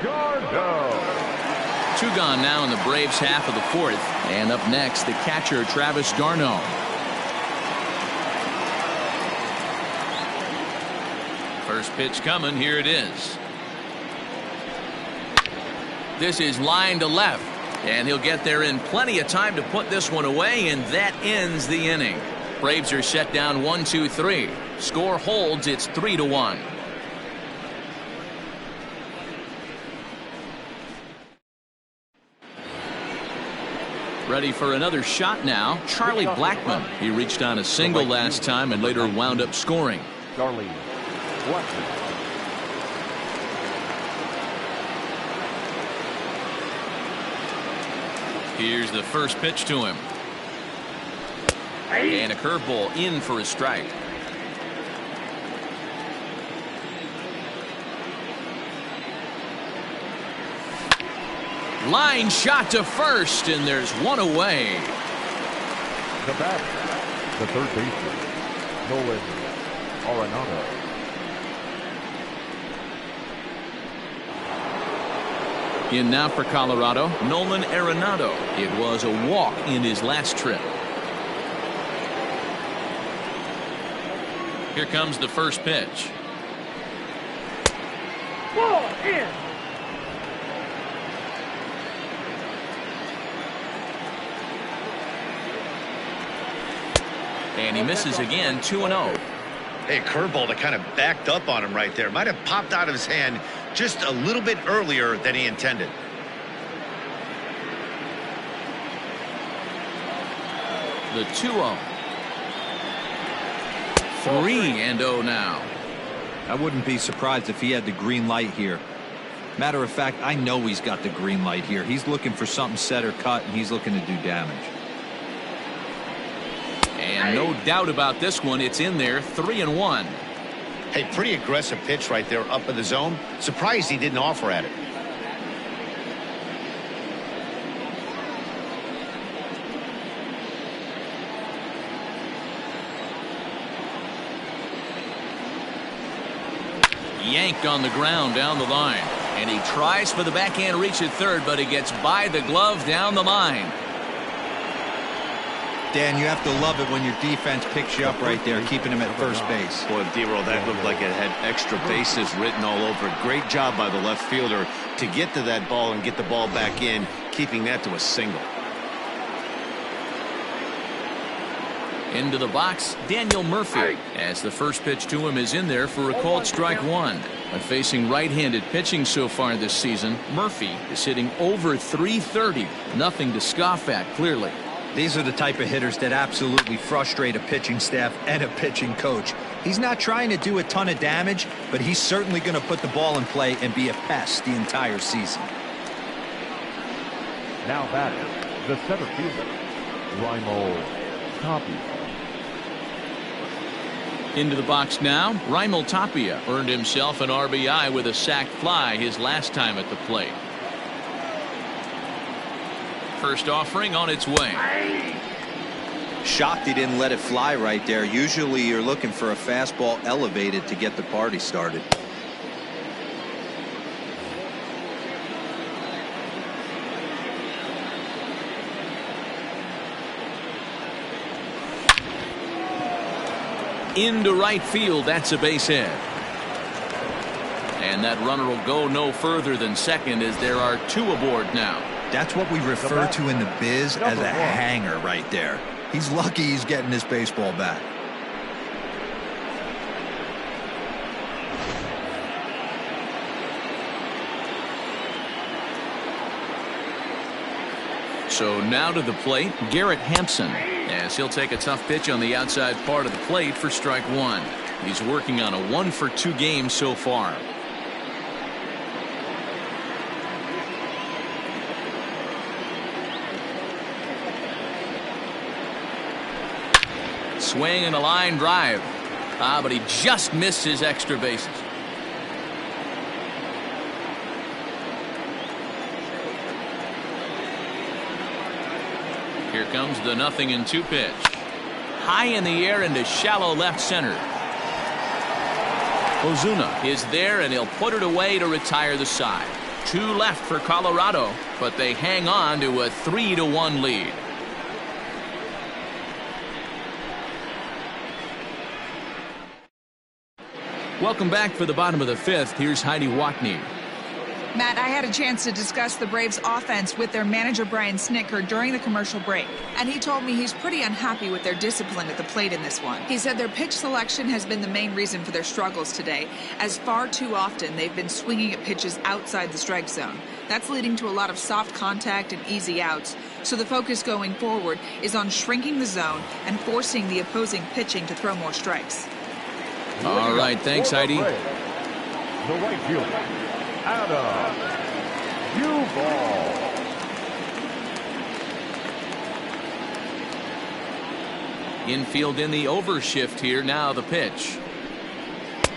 Speaker 4: Gardo.
Speaker 3: 2 gone now in the Braves' half of the 4th. And up next, the catcher, Travis d'Arnaud. First pitch coming. Here it is. This is line to left. And he'll get there in plenty of time to put this one away, and that ends the inning. Braves are set down 1-2-3. Score holds. It's 3-1. Ready for another shot now. Charlie Blackmon. He reached on a single last time and later wound up scoring.
Speaker 4: Charlie Blackmon.
Speaker 3: Here's the first pitch to him. And a curveball in for a strike. Line shot to first, and there's one away.
Speaker 4: The batter, the third baseman, Nolan Arenado.
Speaker 3: In now for Colorado, Nolan Arenado. It was a walk in his last trip. Here comes the first pitch.
Speaker 4: Ball in.
Speaker 3: And he misses again, 2-0.
Speaker 2: Hey, curveball that kind of backed up on him right there. Might have popped out of his hand just a little bit earlier than he intended.
Speaker 3: The 2-0. 3-0 now.
Speaker 5: I wouldn't be surprised if he had the green light here. Matter of fact, I know he's got the green light here. He's looking for something set or cut, and he's looking to do damage.
Speaker 3: And no doubt about this one. It's in there, 3-1.
Speaker 2: Hey, pretty aggressive pitch right there up in the zone. Surprised he didn't offer at it.
Speaker 3: Yanked on the ground down the line. And he tries for the backhand reach at third, but he gets by the glove down the line.
Speaker 5: Dan, you have to love it when your defense picks you up right there, keeping him at first base.
Speaker 2: Boy, D-Roll, that looked like it had extra bases written all over it. Great job by the left fielder to get to that ball and get the ball back in, keeping that to a single.
Speaker 3: Into the box, Daniel Murphy, as the first pitch to him is in there for a called strike one. But facing right-handed pitching so far this season, Murphy is hitting over .330. Nothing to scoff at, clearly.
Speaker 5: These are the type of hitters that absolutely frustrate a pitching staff and a pitching coach. He's not trying to do a ton of damage, but he's certainly going to put the ball in play and be a pest the entire season.
Speaker 4: Now batting, the center fielder, Raimel Tapia.
Speaker 3: Into the box now, Raimel Tapia earned himself an RBI with a sac fly his last time at the plate. First offering on its way.
Speaker 5: Shocked he didn't let it fly right there. Usually you're looking for a fastball elevated to get the party started.
Speaker 3: Into right field, that's a base hit. And that runner will go no further than second as there are two aboard now.
Speaker 5: That's what we refer to in the biz as a hanger right there. He's lucky he's getting this baseball back.
Speaker 3: So now to the plate, Garrett Hampson, as he'll take a tough pitch on the outside part of the plate for strike one. He's working on a 1-for-2 game so far. Swing and a line drive. But he just missed his extra bases. Here comes the 0-2 pitch. High in the air into shallow left center. Ozuna is there, and he'll put it away to retire the side. 2 left for Colorado, but they hang on to a 3-1 lead. Welcome back for the bottom of the 5th. Here's Heidi Watney.
Speaker 6: Matt, I had a chance to discuss the Braves offense with their manager Brian Snitker during the commercial break, and he told me he's pretty unhappy with their discipline at the plate in this one. He said their pitch selection has been the main reason for their struggles today, as far too often they've been swinging at pitches outside the strike zone. That's leading to a lot of soft contact and easy outs, so the focus going forward is on shrinking the zone and forcing the opposing pitching to throw more strikes.
Speaker 3: All right, thanks, Heidi.
Speaker 4: The right fielder, Adam Duvall.
Speaker 3: Infield in the overshift here. Now the pitch.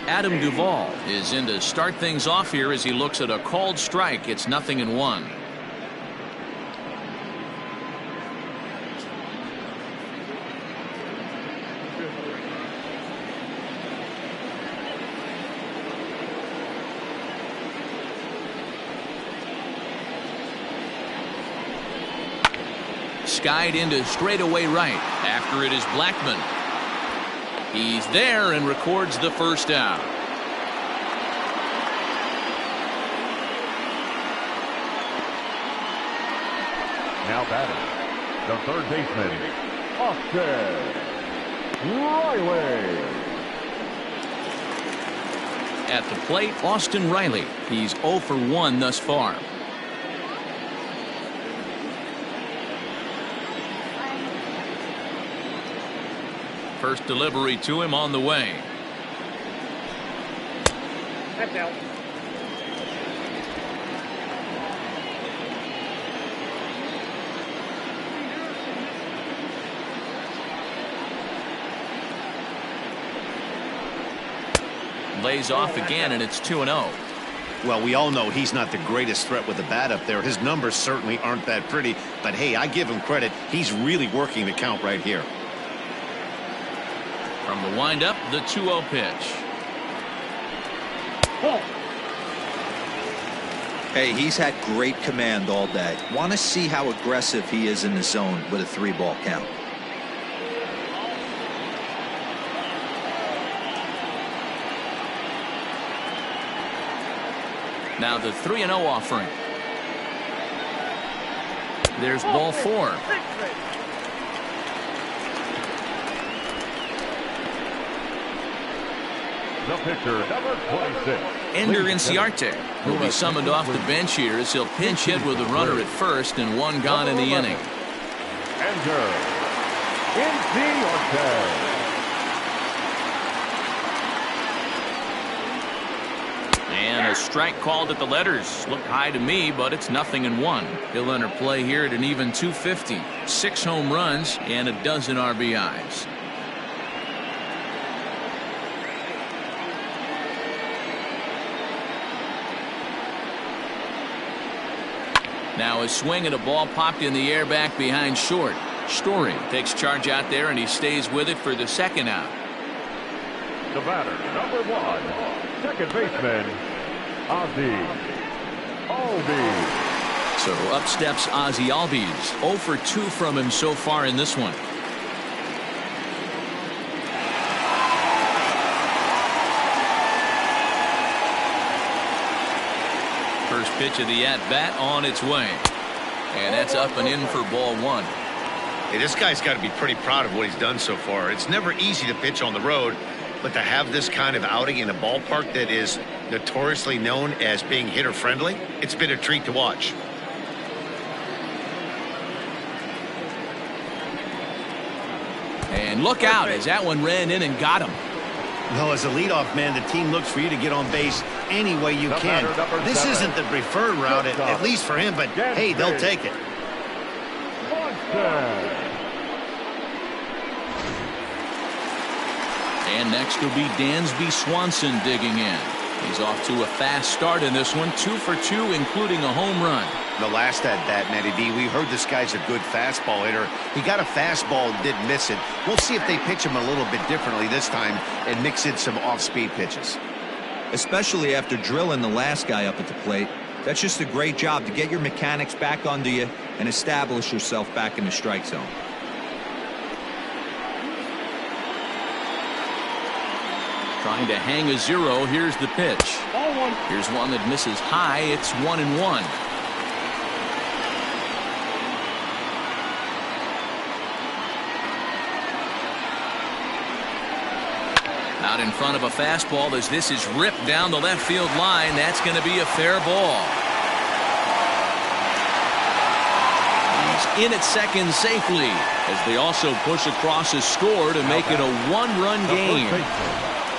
Speaker 3: Adam Duvall is in to start things off here as he looks at a called strike. It's 0-1. Skied into straightaway right. After it is Blackman. He's there and records the first out.
Speaker 4: Now batting, the third baseman, Austin Riley.
Speaker 3: At the plate, Austin Riley. He's 0 for 1 thus far. First delivery to him on the way. Lays off again, and it's 2-0.
Speaker 2: Well, we all know he's not the greatest threat with the bat up there. His numbers certainly aren't that pretty, but hey, I give him credit. He's really working the count right here.
Speaker 3: From the windup, the 2-0 pitch.
Speaker 5: Hey, he's had great command all day. Want to see how aggressive he is in the zone with a 3-ball count.
Speaker 3: Now the 3-0 offering. There's ball 4.
Speaker 4: The pitcher, number 26.
Speaker 3: Ender Inciarte will be summoned off the bench here as he'll pinch hit with a runner at first and one gone in the inning.
Speaker 4: Ender Inciarte.
Speaker 3: And a strike called at the letters. Looked high to me, but it's 0-1. He'll enter play here at an even 250. 6 home runs and a dozen RBIs. Now a swing and a ball popped in the air back behind short. Story takes charge out there and he stays with it for the second out.
Speaker 4: The batter, number 1, second baseman, Ozzie Albies.
Speaker 3: So up steps Ozzie Albies. 0 for 2 from him so far in this one. First pitch of the at-bat on its way. And that's up and in for ball 1.
Speaker 2: Hey, this guy's got to be pretty proud of what he's done so far. It's never easy to pitch on the road, but to have this kind of outing in a ballpark that is notoriously known as being hitter-friendly, it's been a treat to watch.
Speaker 3: And look out as that one ran in and got him.
Speaker 2: Well, as a leadoff man, the team looks for you to get on base any way you can. This isn't the preferred route, at least for him, but hey, they'll take it.
Speaker 3: And next will be Dansby Swanson digging in. He's off to a fast start in this one. 2 for 2, including a home run.
Speaker 2: The last at bat, Matty B, we heard this guy's a good fastball hitter. He got a fastball and didn't miss it. We'll see if they pitch him a little bit differently this time and mix in some off-speed pitches.
Speaker 5: Especially after drilling the last guy up at the plate. That's just a great job to get your mechanics back under you and establish yourself back in the strike zone.
Speaker 3: Trying to hang a 0. Here's the pitch. Here's one that misses high. It's 1-1. Out in front of a fastball as this is ripped down the left field line. That's going to be a fair ball. He's in at second safely as they also push across a score to make it a 1-run game.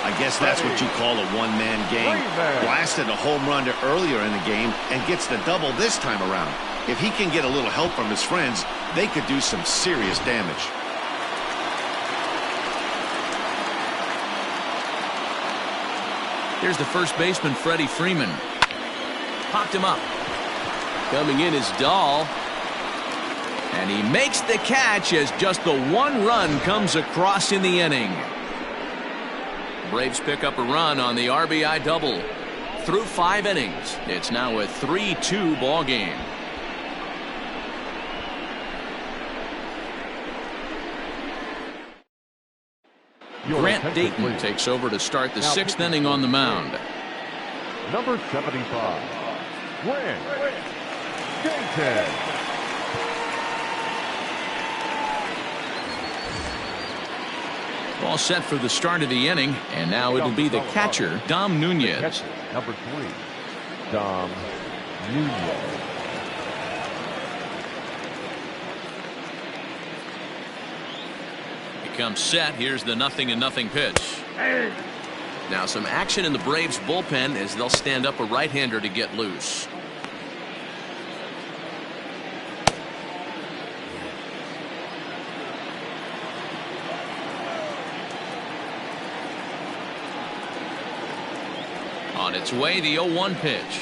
Speaker 2: I guess that's what you call a one-man game. Blasted a home run earlier in the game and gets the double this time around. If he can get a little help from his friends, they could do some serious damage.
Speaker 3: Here's the first baseman, Freddie Freeman. Popped him up. Coming in is Dahl. And he makes the catch as just the one run comes across in the inning. Braves pick up a run on the RBI double. Through 5 innings, it's now a 3-2 ball game. Grant Dayton takes over to start the 6th inning on the mound.
Speaker 4: Number 75, Grant Dayton.
Speaker 3: All set for the start of the inning, and now it'll be the catcher, Dom Nunez.
Speaker 4: Number 3, Dom Nunez.
Speaker 3: He comes set. Here's the 0-0 pitch. Now some action in the Braves bullpen as they'll stand up a right-hander to get loose. On its way, the 0-1 pitch.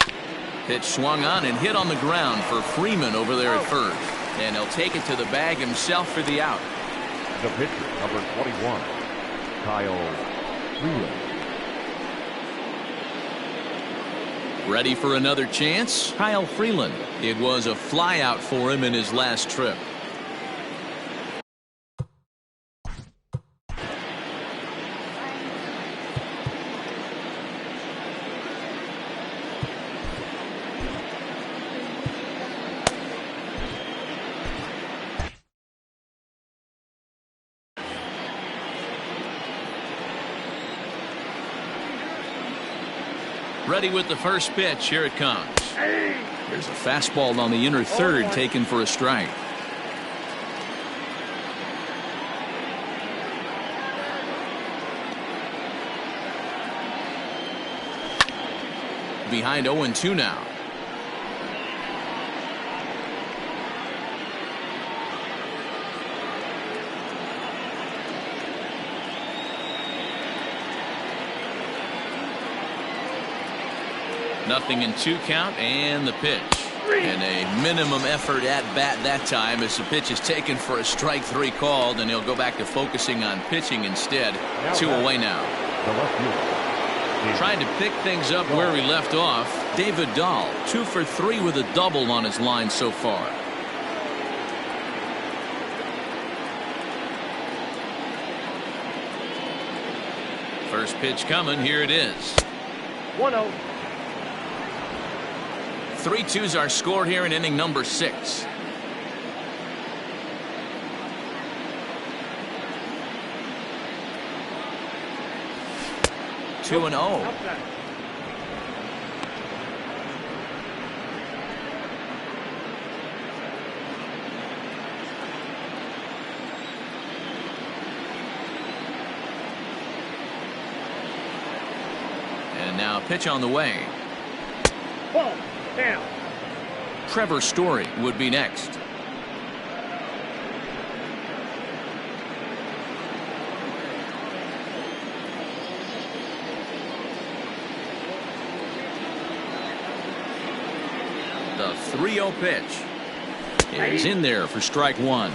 Speaker 3: Pitch swung on and hit on the ground for Freeman over there at first. And he'll take it to the bag himself for the out.
Speaker 4: The pitcher, number 21, Kyle Freeland.
Speaker 3: Ready for another chance? Kyle Freeland. It was a flyout for him in his last trip. Ready with the first pitch. Here it comes. There's a fastball on the inner third taken for a strike. Behind 0-2 now. Nothing in 2 count and the pitch. And a minimum effort at bat that time as the pitch is taken for a strike 3 called, and he'll go back to focusing on pitching instead. 2 away now. Trying to pick things up where we left off. David Dahl 2 for 3 with a double on his line so far. First pitch coming. Here it is.
Speaker 4: 1-0.
Speaker 3: 3-2s are scored here in inning number 6. Two and 0. And now pitch on the way.
Speaker 4: Ball. Down.
Speaker 3: Trevor Story would be next. The 3-0 pitch is in there for strike 1.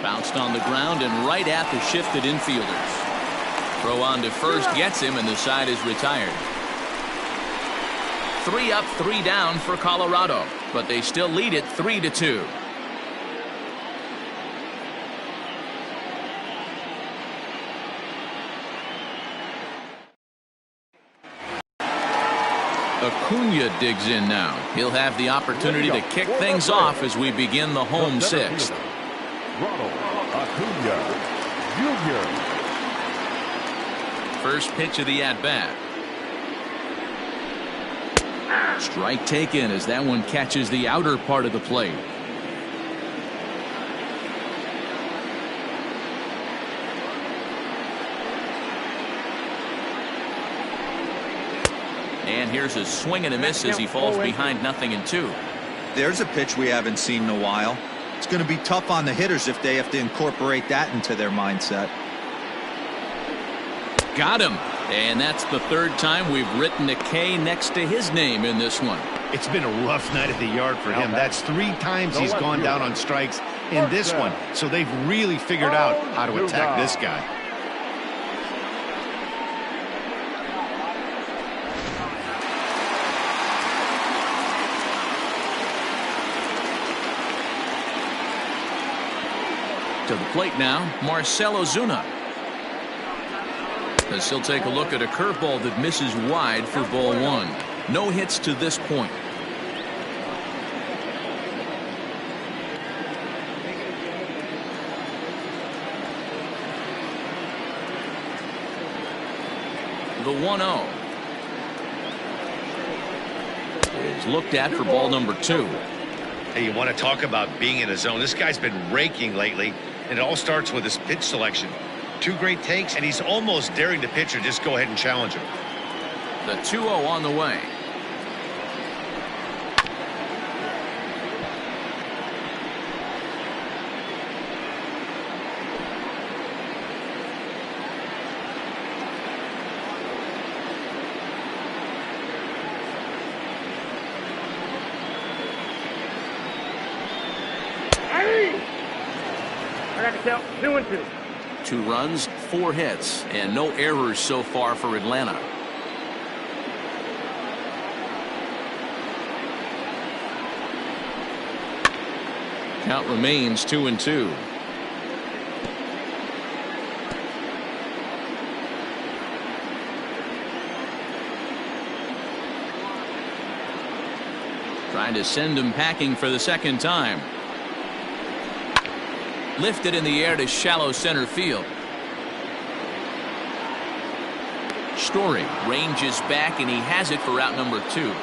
Speaker 3: Bounced on the ground and right at the shifted infielders. Throw on to first gets him, and the side is retired. 3 up, 3 down for Colorado, but they still lead it 3-2. Acuna digs in now. He'll have the opportunity to kick things off as we begin the home 6th.
Speaker 4: Ronald Acuna Jr.
Speaker 3: First pitch of the at-bat. Strike taken as that one catches the outer part of the plate. And here's a swing and a miss as he falls behind 0-2.
Speaker 5: There's a pitch we haven't seen in a while. It's going to be tough on the hitters if they have to incorporate that into their mindset.
Speaker 3: Got him. And that's the 3rd time we've written a K next to his name in this one.
Speaker 2: It's been a rough night at the yard for him. That's 3 times he's gone down on strikes in this one. So they've really figured out how to attack this guy.
Speaker 3: To the plate now, Marcell Ozuna. As he'll take a look at a curveball that misses wide for ball 1. No hits to this point. The 1-0. is looked at for ball number 2.
Speaker 2: Hey, you want to talk about being in a zone? This guy's been raking lately, and it all starts with his pitch selection. 2 great takes, and he's almost daring the pitcher just go ahead and challenge him.
Speaker 3: The 2-0 on the way.
Speaker 7: I got to count 2-2.
Speaker 3: 2 runs, 4 hits, and no errors so far for Atlanta. Count remains 2-2. Trying to send him packing for the second time. Lifted in the air to shallow center field. Story ranges back, and he has it for out number 2.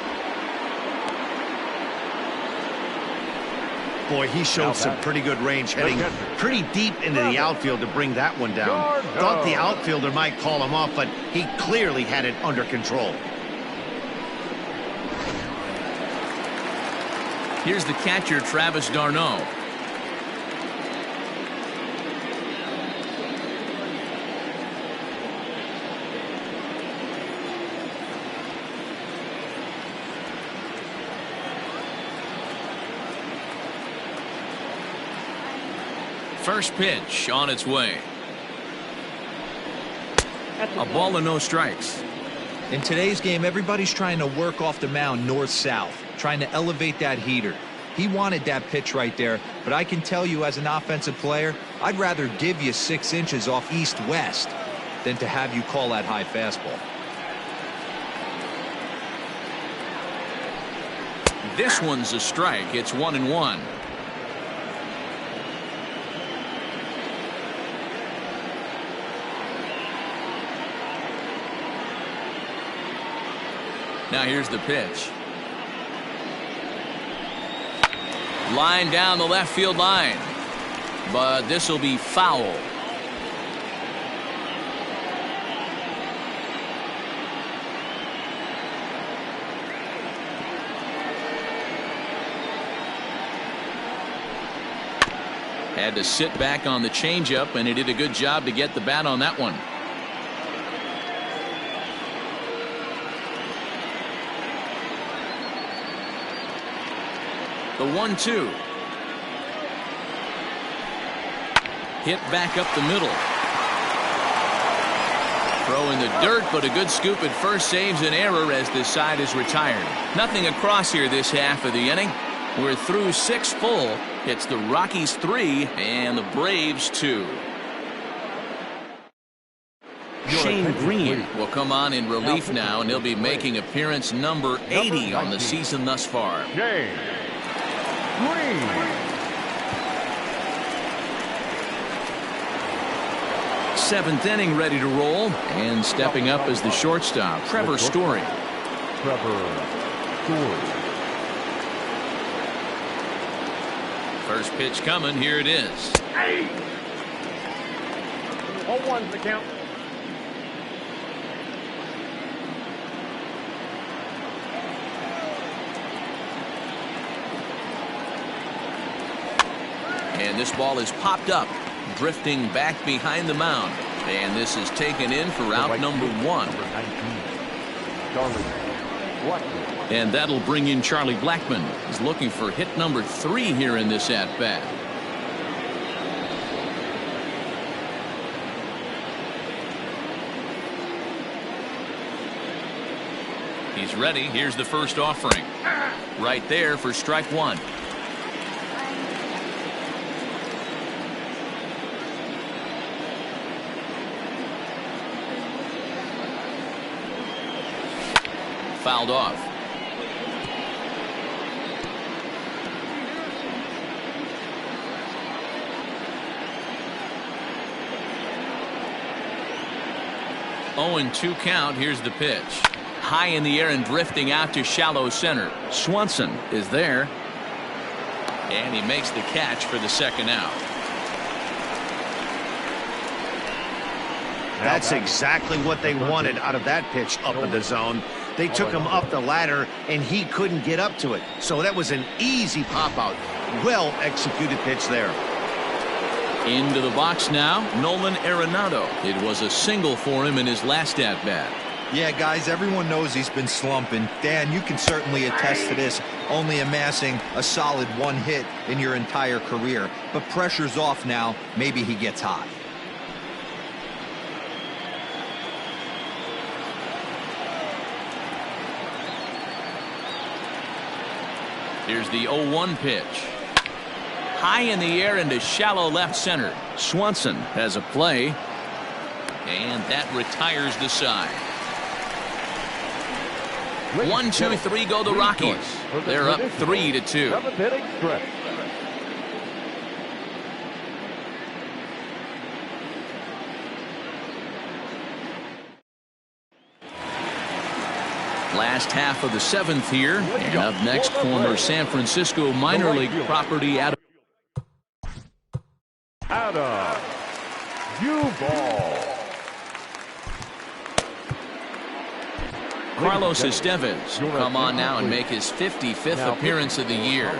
Speaker 2: Boy, he showed some pretty good range, heading pretty deep into the outfield to bring that one down. Thought the outfielder might call him off, but he clearly had it under control.
Speaker 3: Here's the catcher, Travis d'Arnaud. First pitch on its way. A ball and no strikes.
Speaker 5: In today's game, everybody's trying to work off the mound north-south, trying to elevate that heater. He wanted that pitch right there, but I can tell you as an offensive player, I'd rather give you 6 inches off east-west than to have you call that high fastball.
Speaker 3: This one's a strike. It's 1-1. Now here's the pitch. Line down the left field line. But this will be foul. Had to sit back on the changeup, and he did a good job to get the bat on that one. The 1-2. Hit back up the middle. Throw in the dirt, but a good scoop at first saves an error as this side is retired. Nothing across here this half of the inning. We're through 6 full. It's the Rockies 3 and the Braves 2. Shane Green will come on in relief now, and he'll be making appearance number 80 on the season thus far.
Speaker 4: Shane Green.
Speaker 3: Seventh inning ready to roll, and stepping up as the shortstop, Trevor Story. First pitch coming. Here it is.
Speaker 7: 0-1's the count.
Speaker 3: And this ball is popped up, drifting back behind the mound. And this is taken in for out number 1. And that'll bring in Charlie Blackmon. He's looking for hit number 3 here in this at-bat. He's ready. Here's the first offering. Right there for strike 1. Fouled off. Oh, and 2 count. Here's the pitch. High in the air and drifting out to shallow center. Swanson is there. And he makes the catch for the second out.
Speaker 2: That's exactly what they wanted out of that pitch up in the zone. They took him up the ladder, and he couldn't get up to it. So that was an easy pop-out. Well-executed pitch there.
Speaker 3: Into the box now, Nolan Arenado. It was a single for him in his last at-bat.
Speaker 5: Yeah, guys, everyone knows he's been slumping. Dan, you can certainly attest to this, only amassing a solid one hit in your entire career. But pressure's off now. Maybe he gets hot.
Speaker 3: Here's the 0-1 pitch. High in the air into shallow left center. Swanson has a play. And that retires the side. 1, 2, 3 go the Rockies. They're up 3-2. Last half of the seventh here. And up next, former San Francisco minor league property Adam
Speaker 4: U-Ball.
Speaker 3: Carlos Estevez will come on now and make his 55th appearance of the year.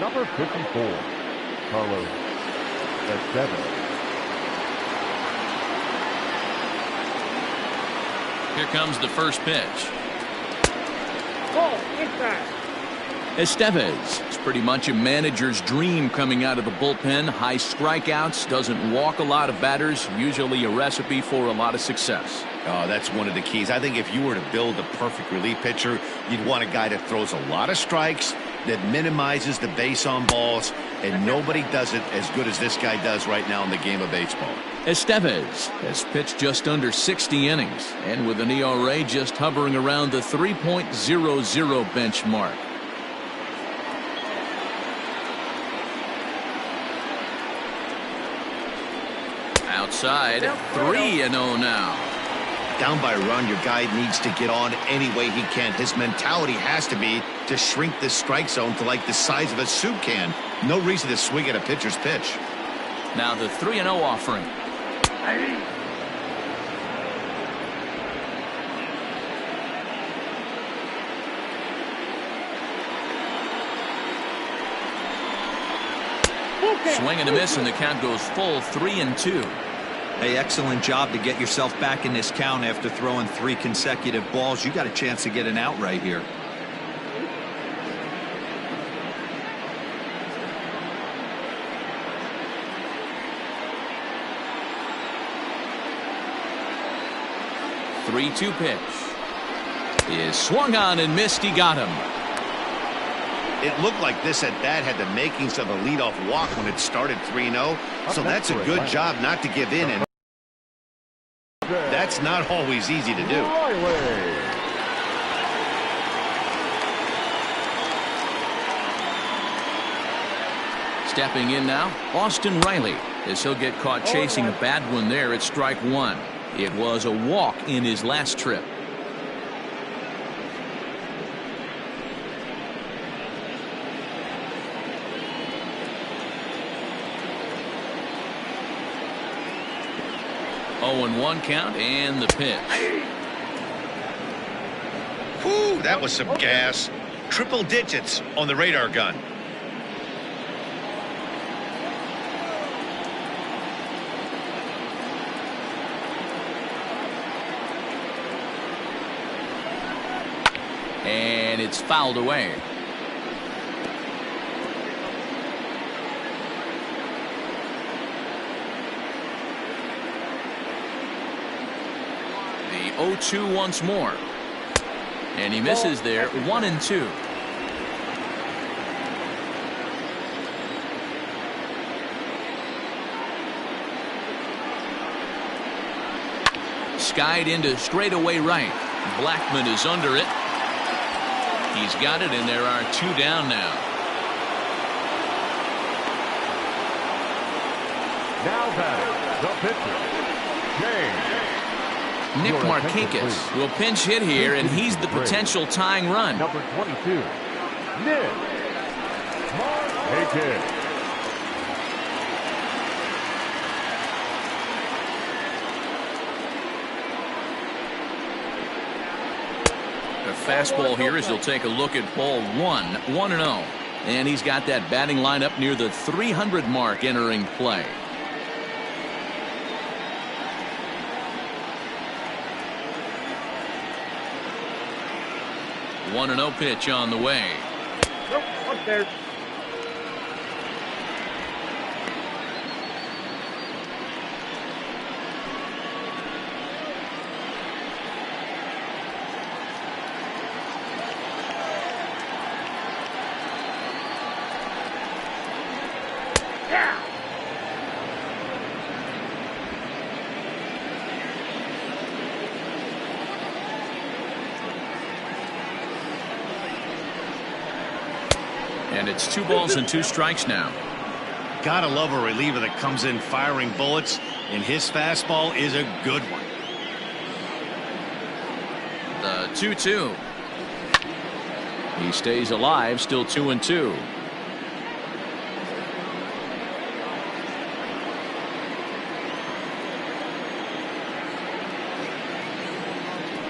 Speaker 4: Number 54, Carlos Estevez.
Speaker 3: Here comes the first pitch.
Speaker 7: Ball inside.
Speaker 3: Estevez is pretty much a manager's dream coming out of the bullpen. High strikeouts, doesn't walk a lot of batters, usually a recipe for a lot of success.
Speaker 2: Oh, that's one of the keys. I think if you were to build a perfect relief pitcher, you'd want a guy that throws a lot of strikes, that minimizes the base on balls, and nobody does it as good as this guy does right now in the game of baseball.
Speaker 3: Estevez has pitched just under 60 innings, and with an ERA just hovering around the 3.00 benchmark. Outside, 3-0 now.
Speaker 2: Down by a run, your guy needs to get on any way he can. His mentality has to be to shrink this strike zone to like the size of a soup can. No reason to swing at a pitcher's pitch.
Speaker 3: Now the 3-0 offering. Swing and a miss, and the count goes full 3-2.
Speaker 5: Hey, excellent job to get yourself back in this count after throwing 3 consecutive balls. You got a chance to get an out right here.
Speaker 3: The 3-2 pitch is swung on and missed. He got him.
Speaker 2: It looked like this at bat had the makings of a leadoff walk when it started 3-0. So that's a good job not to give in, and that's not always easy to do.
Speaker 3: Stepping in now, Austin Riley, as he'll get caught chasing a bad one there at strike 1. It was a walk in his last trip. Oh, and 1 count, and the pitch.
Speaker 2: Whew, that was some gas. Triple digits on the radar gun.
Speaker 3: And it's fouled away. The 0-2 once more. And he misses there. 1-2. Skied into straightaway right. Blackman is under it. He's got it, and there are 2 down now.
Speaker 4: Now batting, the pitcher, James
Speaker 3: Nick
Speaker 4: Your attention,
Speaker 3: Markakis
Speaker 4: please.
Speaker 3: will pinch hit here, and he's the potential tying run.
Speaker 4: Number 22, Nick Markakis.
Speaker 3: The fastball here as he'll take a look at ball 1, 1-0. And he's got that batting lineup near the 300 mark entering play. One 1-0 pitch on the way.
Speaker 7: Nope, up there. Yeah.
Speaker 3: And it's 2 balls and 2 strikes now.
Speaker 2: Gotta love a reliever that comes in firing bullets, and his fastball is a good one.
Speaker 3: The 2-2. He stays alive, still 2-2.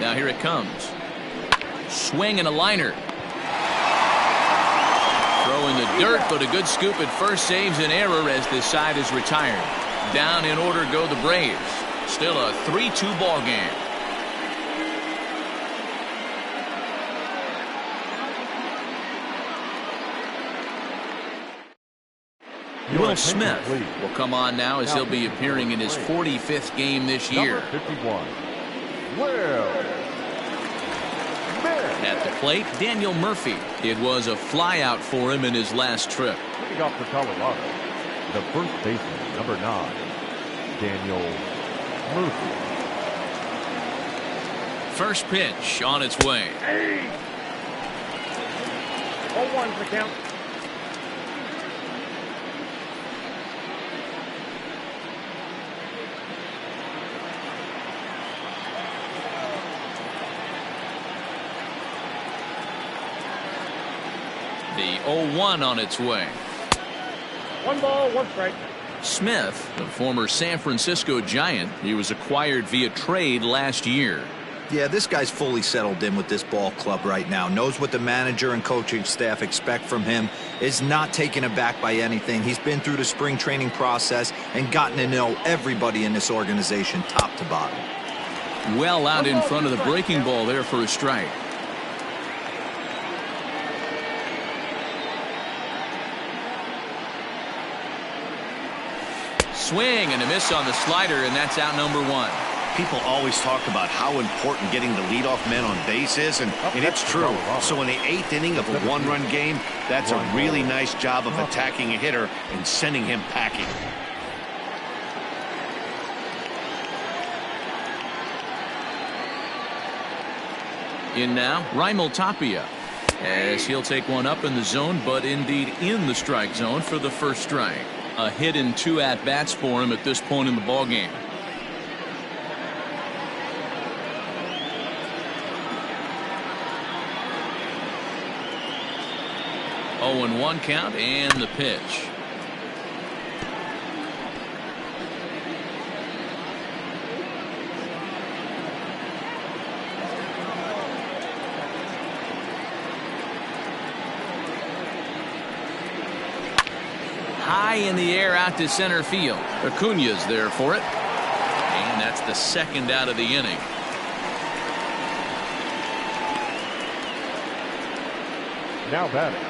Speaker 3: Now here it comes. Swing and a liner. Throw in the dirt, but a good scoop at first saves an error as this side is retired. Down in order go the Braves. Still a 3-2 ball game. Will Smith will come on now as he'll be appearing in his 45th game this year.
Speaker 4: Number 51, Will Smith.
Speaker 3: At the plate, Daniel Murphy. It was a flyout for him in his last trip.
Speaker 4: Leading off for Colorado, the first baseman, number 9, Daniel Murphy.
Speaker 3: First pitch on its way.
Speaker 7: Hey. 0-1's the count.
Speaker 3: The 0-1 on its way.
Speaker 7: 1 ball, 1 strike.
Speaker 3: Smith, the former San Francisco Giant, he was acquired via trade last year.
Speaker 5: Yeah, this guy's fully settled in with this ball club right now. Knows what the manager and coaching staff expect from him. Is not taken aback by anything. He's been through the spring training process and gotten to know everybody in this organization top to bottom.
Speaker 3: Well out in front of the breaking ball there for a strike. Swing and a miss on the slider, and that's out number 1.
Speaker 2: People always talk about how important getting the leadoff man on base is, and it's true. So in the 8th inning of a 1-run game, that's a really nice job of attacking a hitter and sending him packing.
Speaker 3: In now, Raimel Tapia, as he'll take one up in the zone, but indeed in the strike zone for the first strike. A hit in 2 at-bats for him at this point in the ballgame. Oh, and 1 count and the pitch. High in the air out to center field. Acuna's there for it. And that's the 2nd out of the inning.
Speaker 4: Now batting,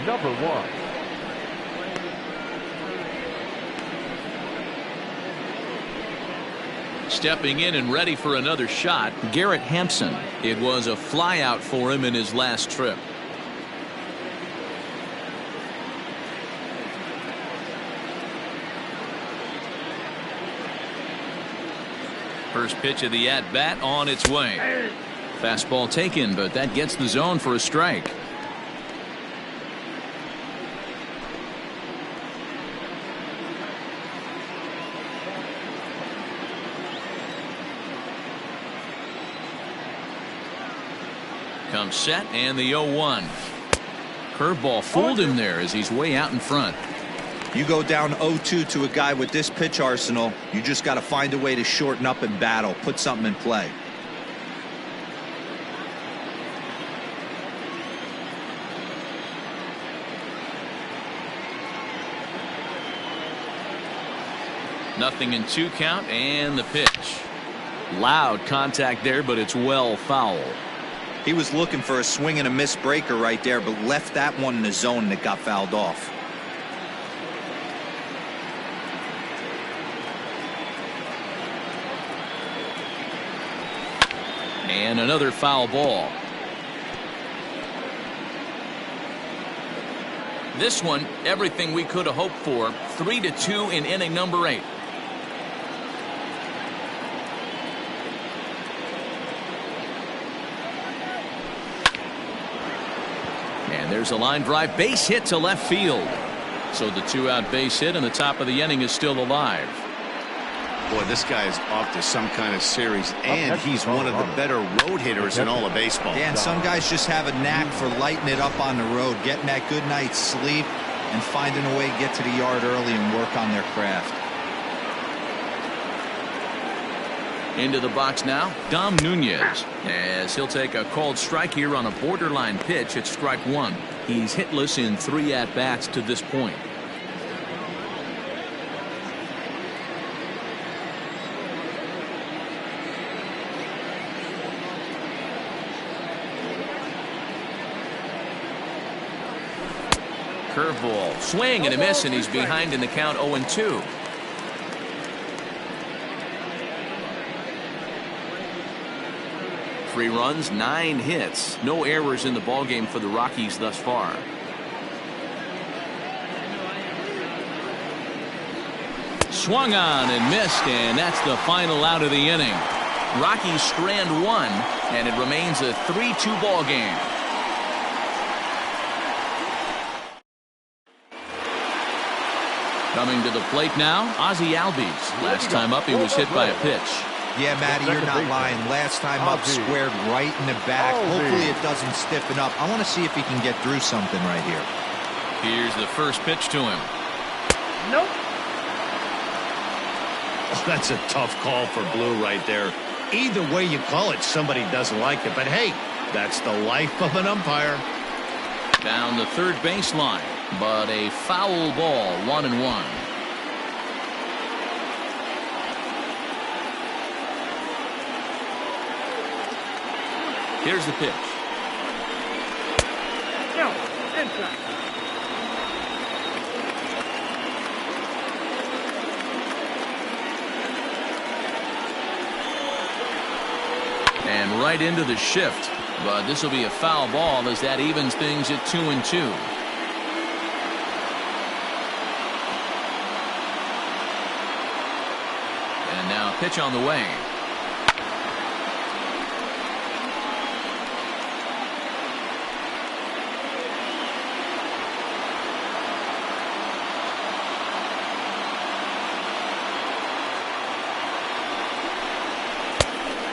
Speaker 4: number 1.
Speaker 3: Stepping in and ready for another shot, Garrett Hampson. It was a flyout for him in his last trip. First pitch of the at-bat on its way. Fastball taken, but that gets the zone for a strike. Comes set and the 0-1. Curveball fooled him there as he's way out in front.
Speaker 5: You go down 0-2 to a guy with this pitch arsenal, you just got to find a way to shorten up and battle, put something in play.
Speaker 3: Nothing in 2 count and the pitch. Loud contact there, but it's well foul.
Speaker 5: He was looking for a swing and a miss breaker right there, but left that one in the zone and it got fouled off.
Speaker 3: And another foul ball. This one, everything we could have hoped for. 3-2 in inning number 8. And there's a line drive, base hit to left field. So the 2-out base hit and the top of the inning is still alive.
Speaker 2: Boy, this guy is off to some kind of series, and he's one of the better road hitters in all of baseball.
Speaker 5: Dan, some guys just have a knack for lighting it up on the road, getting that good night's sleep, and finding a way to get to the yard early and work on their craft.
Speaker 3: Into the box now, Dom Nunez, as he'll take a called strike here on a borderline pitch at strike 1. He's hitless in 3 at-bats to this point. Curveball, swing and a miss, and he's behind in the count 0-2. Three runs, 9 hits, no errors in the ballgame for the Rockies thus far. Swung on and missed, and that's the final out of the inning. Rockies strand 1, and it remains a 3-2 ball game. Coming to the plate now, Ozzie Albies. Last time up, he was hit by a pitch.
Speaker 5: Yeah, Matty, you're not lying. Last time up, squared right in the back. Hopefully it doesn't stiffen up. I want to see if he can get through something right here.
Speaker 3: Here's the first pitch to him.
Speaker 7: Nope.
Speaker 2: Oh, that's a tough call for Blue right there. Either way you call it, somebody doesn't like it. But hey, that's the life of an umpire.
Speaker 3: Down the third baseline, but a foul ball, 1-1. Here's the pitch.
Speaker 7: No, inside.
Speaker 3: And right into the shift. But this will be a foul ball as that evens things at 2-2. And now pitch on the way.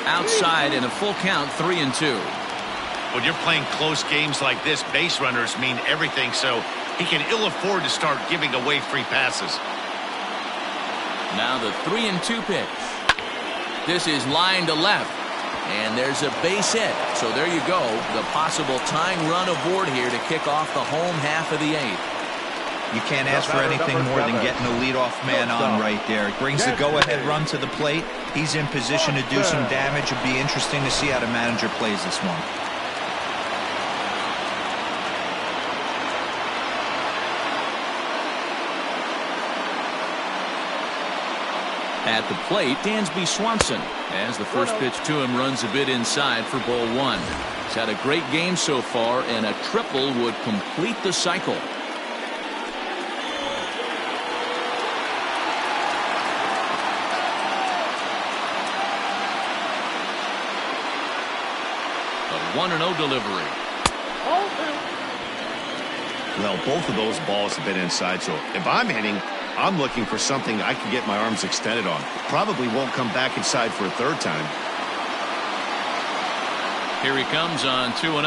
Speaker 3: Outside in a full count, 3-2.
Speaker 2: When you're playing close games like this, base runners mean everything, so he can ill afford to start giving away free passes.
Speaker 3: Now the 3-2 pitch. This is line to left, and there's a base hit. So there you go, the possible tying run aboard here to kick off the home half of the 8th.
Speaker 5: You can't ask for anything more than getting the leadoff man on right there. It brings the go-ahead run to the plate. He's in position to do some damage. It'll be interesting to see how the manager plays this one.
Speaker 3: At the plate, Dansby Swanson, as the first pitch to him runs a bit inside for ball 1. He's had a great game so far, and a triple would complete the cycle. A 1-0 delivery.
Speaker 2: Well, both of those balls have been inside, so if I'm hitting, I'm looking for something I can get my arms extended on. Probably won't come back inside for a third time.
Speaker 3: Here he comes on 2-0.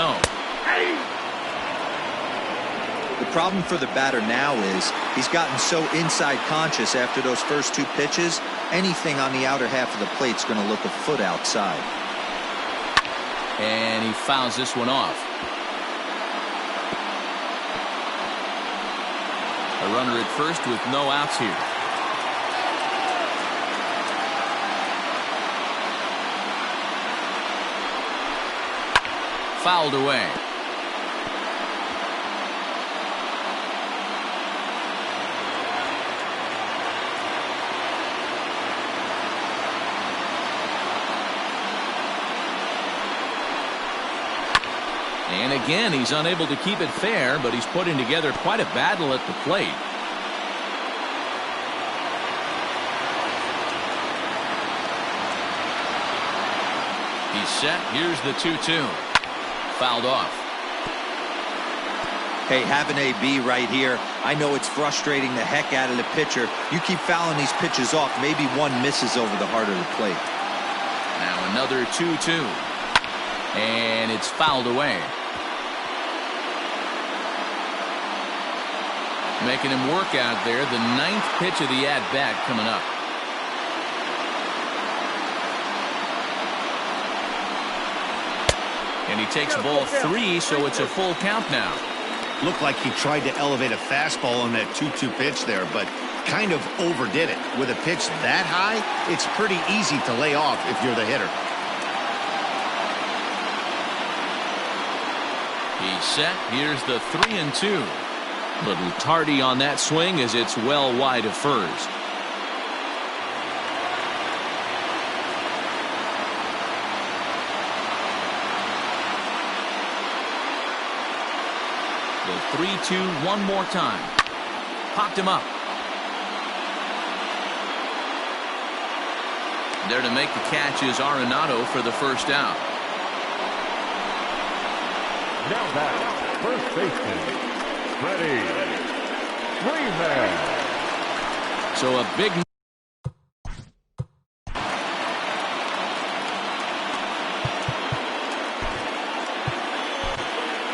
Speaker 5: The problem for the batter now is he's gotten so inside conscious after those first two pitches. Anything on the outer half of the plate is going to look a foot outside.
Speaker 3: And he fouls this one off. A runner at first with no outs here. Fouled away. And again, he's unable to keep it fair, but he's putting together quite a battle at the plate. He's set. Here's the 2-2. Fouled off.
Speaker 5: Hey, have an AB right here. I know it's frustrating the heck out of the pitcher. You keep fouling these pitches off, maybe one misses over the heart of the plate.
Speaker 3: Now another 2-2. And it's fouled away. Making him work out there. The 9th pitch of the at-bat coming up. And he takes ball 3, so it's a full count now.
Speaker 2: Looked like he tried to elevate a fastball on that 2-2 pitch there, but kind of overdid it. With a pitch that high, it's pretty easy to lay off if you're the hitter.
Speaker 3: He's set. Here's the 3-2. Little tardy on that swing as it's well wide of first. The 3-2 one more time. Popped him up. There to make the catch is Arenado for the first out.
Speaker 4: Now back, first baseman, Freddie Freeman.
Speaker 3: So a big.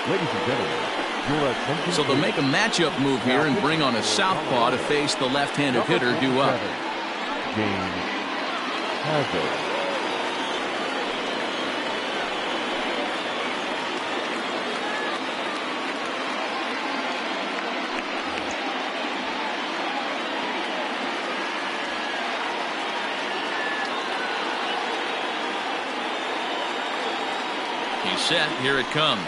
Speaker 4: Ladies and gentlemen, your attention.
Speaker 3: So they'll make a matchup move here and bring on a southpaw to face the left-handed hitter due up.
Speaker 4: James Hazard.
Speaker 3: He's set. Here it comes.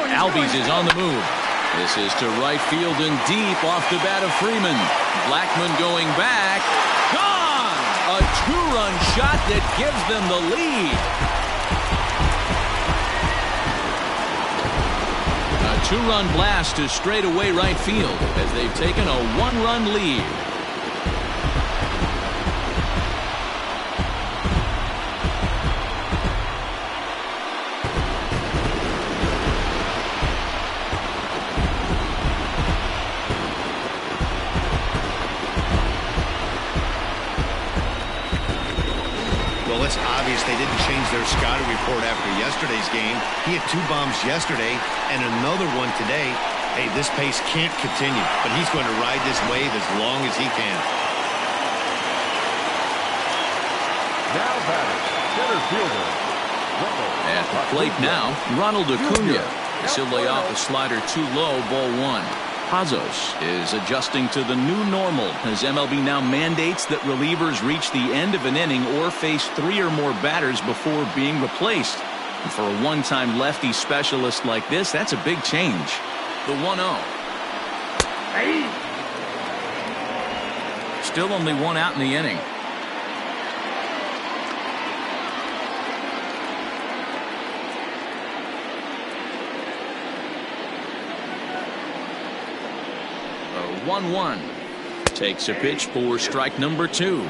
Speaker 3: Albies is on the move. This is to right field and deep off the bat of Freeman. Blackmon going back. Gone! A 2-run shot that gives them the lead. A 2-run blast to straightaway right field as they've taken a 1-run lead.
Speaker 2: It's obvious they didn't change their scouting report after yesterday's game. He had 2 bombs yesterday and another one today. Hey, this pace can't continue, but he's going to ride this wave as long as he can.
Speaker 4: Now batting, center fielder,
Speaker 3: At the plate now, Ronald Acuna. He'll lay off a slider too low, ball 1. Pazos is adjusting to the new normal as MLB now mandates that relievers reach the end of an inning or face 3 or more batters before being replaced. And for a one-time lefty specialist like this, that's a big change. The 1-0. Still only 1 out in the inning. A 1-1. Takes a pitch for strike number 2.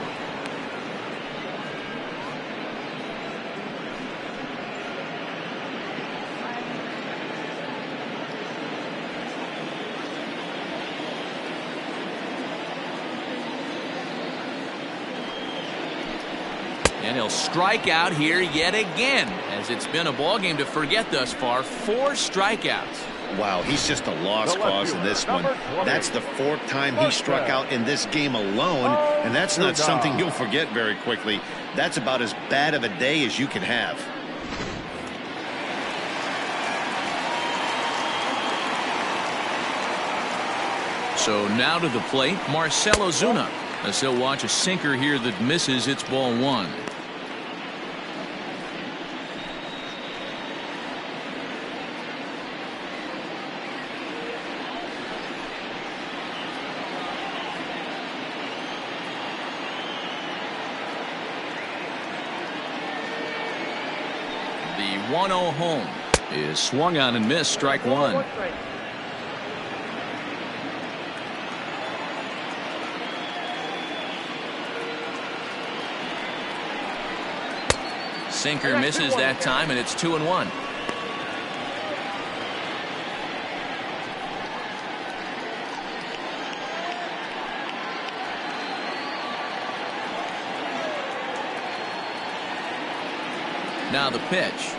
Speaker 3: And he'll strike out here yet again, as it's been a ball game to forget thus far. 4 strikeouts.
Speaker 2: Wow, he's just a lost cause in this one. That's the 4th time he struck out in this game alone, and that's not something you'll forget very quickly. That's about as bad of a day as you can have.
Speaker 3: So now to the plate, Marcell Ozuna, as he'll watch a sinker here that misses. It's ball 1. The 1-0 home is swung on and missed. Strike 1. Sinker misses that time, and it's 2-1. Now the pitch.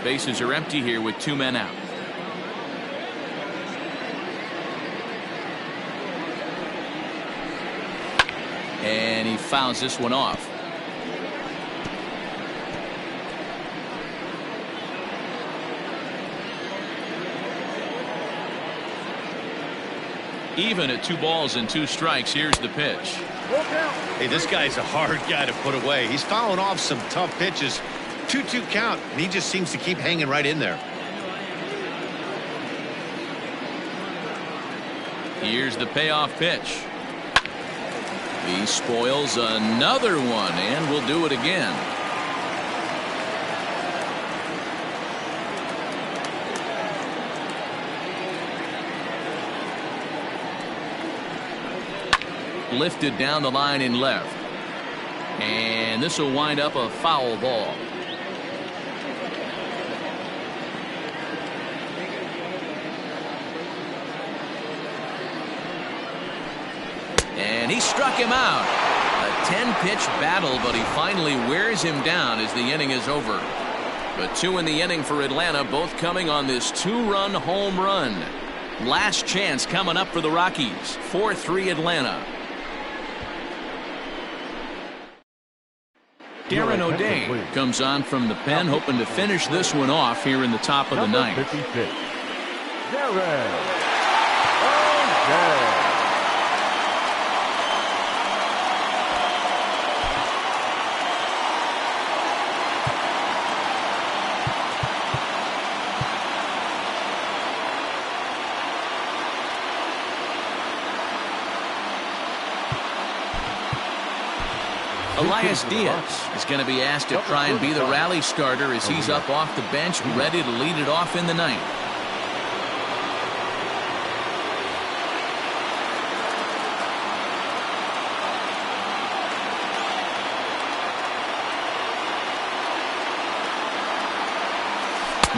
Speaker 3: Bases are empty here with 2 men out. And he fouls this one off. Even at 2 balls and 2 strikes. Here's the pitch.
Speaker 2: Hey, this guy's a hard guy to put away. He's fouling off some tough pitches. 2-2 count, and he just seems to keep hanging right in there.
Speaker 3: Here's the payoff pitch. He spoils another one, and will do it again. Lifted down the line in left. And this will wind up a foul ball. And he struck him out. A 10-pitch battle, but he finally wears him down as the inning is over. But 2 in the inning for Atlanta, both coming on this 2-run home run. Last chance coming up for the Rockies. 4-3 Atlanta. Darren O'Day comes on from the pen, hoping to finish this one off here in the top of the ninth.
Speaker 4: 56. Darren O'Day.
Speaker 3: Elias Diaz is going to be asked to try and be the rally starter as he's up off the bench, ready to lead it off in the ninth.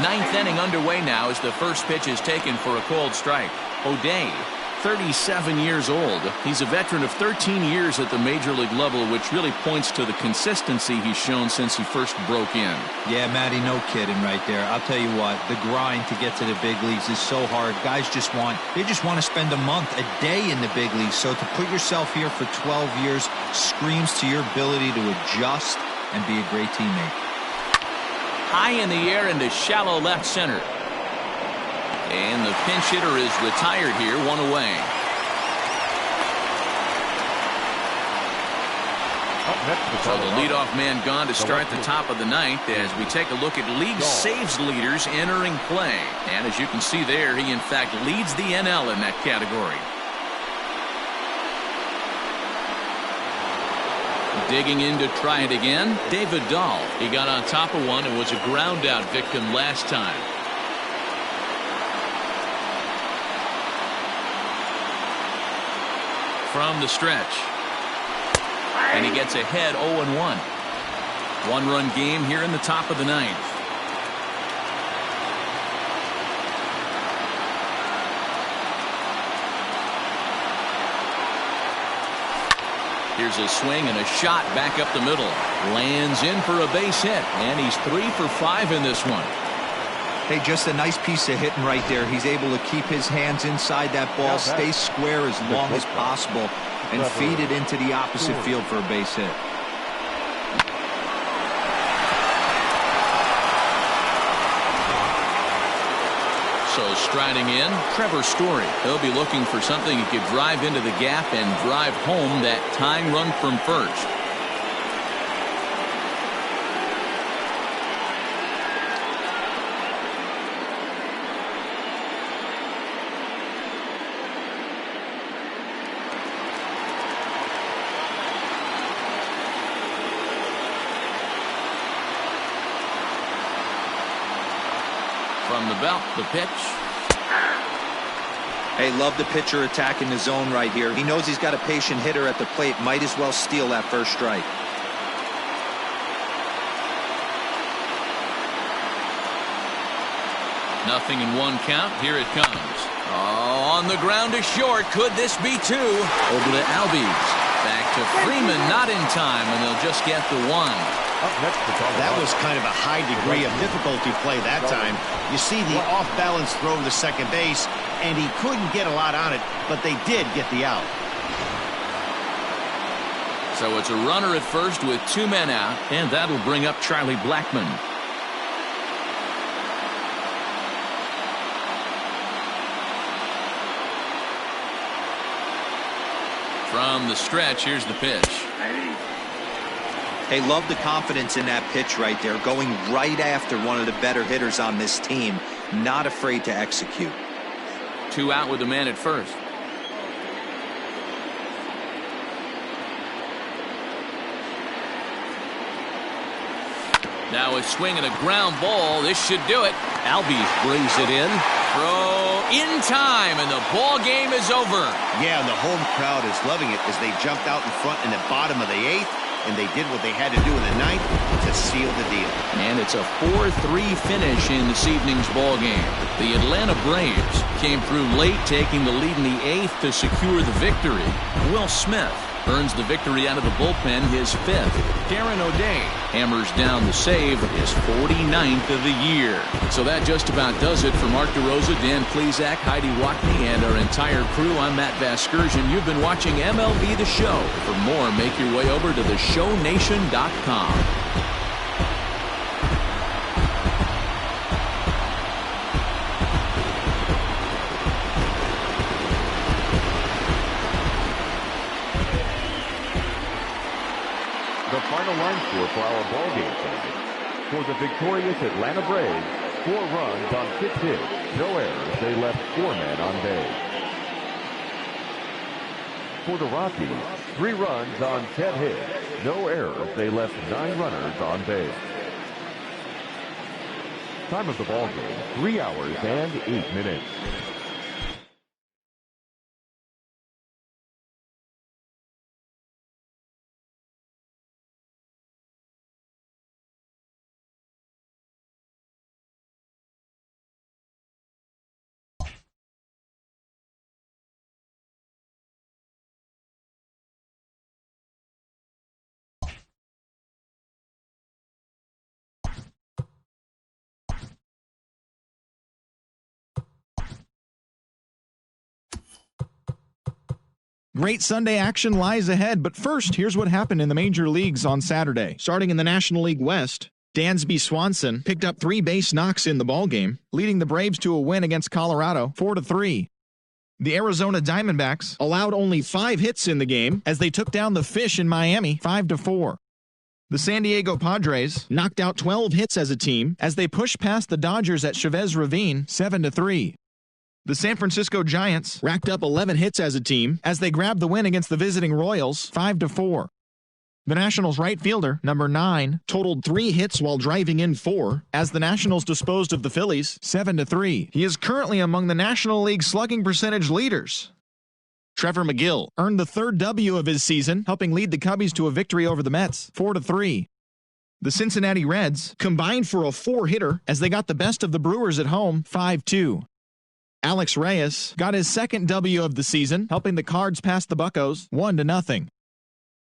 Speaker 3: Ninth inning underway now as the first pitch is taken for a cold strike. O'Day, 37 years old. He's a veteran of 13 years at the major league level, which really points to the consistency he's shown since he first broke in.
Speaker 5: Yeah, Matty, no kidding right there. I'll tell you what, the grind to get to the big leagues is so hard. Guys just want to spend a month, a day in the big leagues. So to put yourself here for 12 years screams to your ability to adjust and be a great teammate.
Speaker 3: High in the air into shallow left center. And the pinch hitter is retired here, 1 away. So the leadoff man gone to start the top of the ninth as we take a look at league saves leaders entering play. And as you can see there, he in fact leads the NL in that category. Digging in to try it again, David Dahl. He got on top of one and was a ground out victim last time. From the stretch. And he gets ahead 0-1. One-run game here in the top of the ninth. Here's a swing and a shot back up the middle. Lands in for a base hit, and he's 3 for 5 in this one.
Speaker 5: Hey, just a nice piece of hitting right there. He's able to keep his hands inside that ball, stay square as long as possible, and feed it into the opposite field for a base hit.
Speaker 3: So striding in, Trevor Story. He'll be looking for something he could drive into the gap and drive home that tying run from first. From the belt, the pitch.
Speaker 5: Hey, love the pitcher attacking the zone right here. He knows he's got a patient hitter at the plate. Might as well steal that first strike.
Speaker 3: Nothing in one count. Here it comes. Oh, on the ground to short. Could this be two? Over to Albies. Back to Freeman. Not in time, and they'll just get the one.
Speaker 2: That was kind of a high degree of difficulty play that time. You see the off-balance throw to second base, and he couldn't get a lot on it, but they did get the out.
Speaker 3: So it's a runner at first with 2 men out, and that'll bring up Charlie Blackmon. From the stretch, here's the pitch.
Speaker 5: Hey, love the confidence in that pitch right there, going right after one of the better hitters on this team, not afraid to execute.
Speaker 3: 2 out with the man at first. Now a swing and a ground ball. This should do it. Albies brings it in. Throw in time, and the ball game is over.
Speaker 2: Yeah, and the home crowd is loving it as they jumped out in front in the bottom of the 8th. And they did what they had to do in the 9th to seal the deal.
Speaker 3: And it's a 4-3 finish in this evening's ball game. The Atlanta Braves came through late, taking the lead in the 8th to secure the victory. Will Smith earns the victory out of the bullpen, his 5th. Darren O'Day hammers down the save, his 49th of the year. So that just about does it for Mark DeRosa, Dan Plesac, Heidi Watney, and our entire crew. I'm Matt Vasgersian. You've been watching MLB The Show. For more, make your way over to theshownation.com.
Speaker 4: The final line score for our ball game tonight. For the victorious Atlanta Braves, 4 runs on 6 hits, no errors. They left 4 men on base. For the Rockies, 3 runs on 10 hits, no errors. They left 9 runners on base. Time of the ball game, 3 hours and 8 minutes.
Speaker 8: Great Sunday action lies ahead, but first, here's what happened in the major leagues on Saturday. Starting in the National League West, Dansby Swanson picked up 3 base knocks in the ballgame, leading the Braves to a win against Colorado 4-3. The Arizona Diamondbacks allowed only 5 hits in the game as they took down the Fish in Miami 5-4. The San Diego Padres knocked out 12 hits as a team as they pushed past the Dodgers at Chavez Ravine 7-3. The San Francisco Giants racked up 11 hits as a team as they grabbed the win against the visiting Royals 5-4. The Nationals right fielder, number 9, totaled 3 hits while driving in 4 as the Nationals disposed of the Phillies 7-3. He is currently among the National League slugging percentage leaders. Trevor McGill earned the third W of his season, helping lead the Cubbies to a victory over the Mets, 4-3. The Cincinnati Reds combined for a 4-hitter as they got the best of the Brewers at home, 5-2. Alex Reyes got his second W of the season, helping the Cards pass the Buccos 1-0.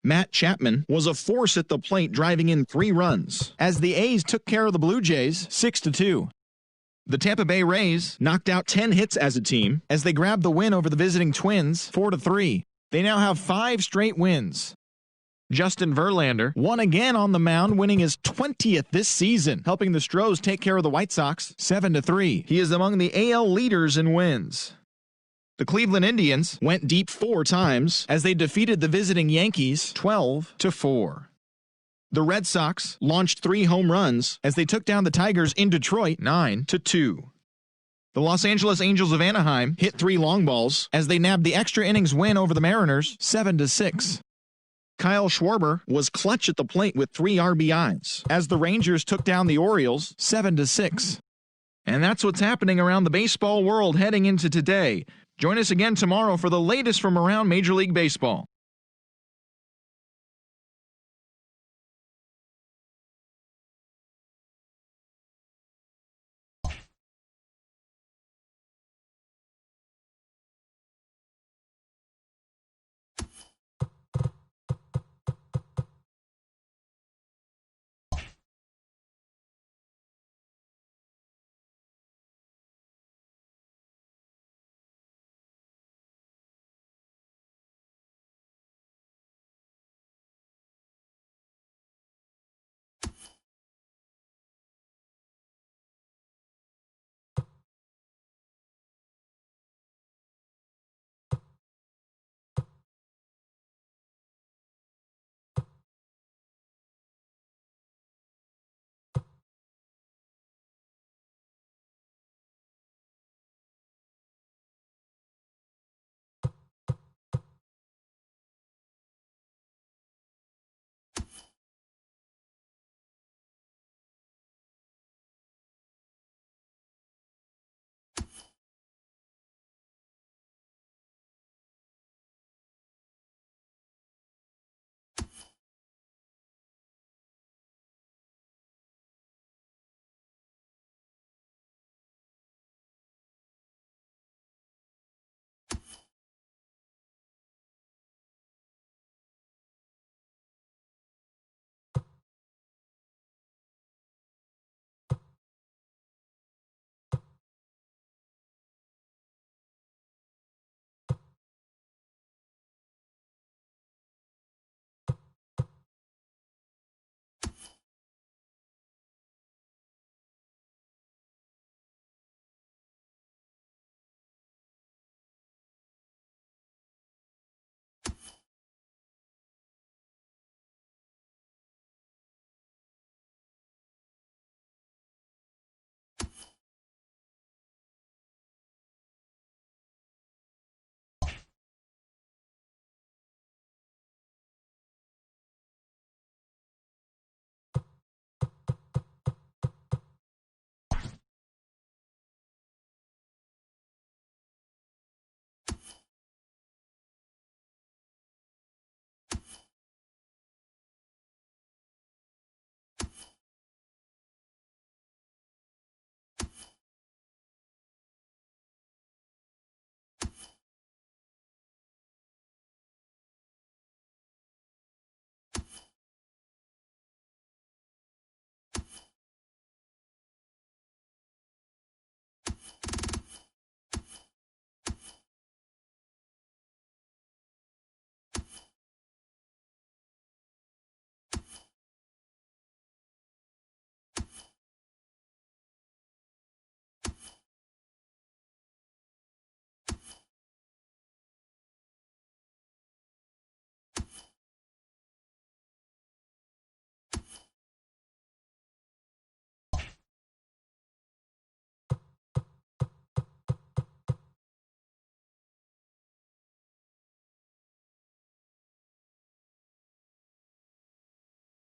Speaker 8: Matt Chapman was a force at the plate, driving in 3 runs, as the A's took care of the Blue Jays 6-2. The Tampa Bay Rays knocked out 10 hits as a team as they grabbed the win over the visiting Twins 4-3. They now have 5 straight wins. Justin Verlander won again on the mound, winning his 20th this season, helping the Stros take care of the White Sox 7-3. He is among the AL leaders in wins. The Cleveland Indians went deep 4 times as they defeated the visiting Yankees 12-4. The Red Sox launched 3 home runs as they took down the Tigers in Detroit 9-2. The Los Angeles Angels of Anaheim hit 3 long balls as they nabbed the extra innings win over the Mariners 7-6. Kyle Schwarber was clutch at the plate with 3 RBIs as the Rangers took down the Orioles 7-6. And that's what's happening around the baseball world heading into today. Join us again tomorrow for the latest from around Major League Baseball.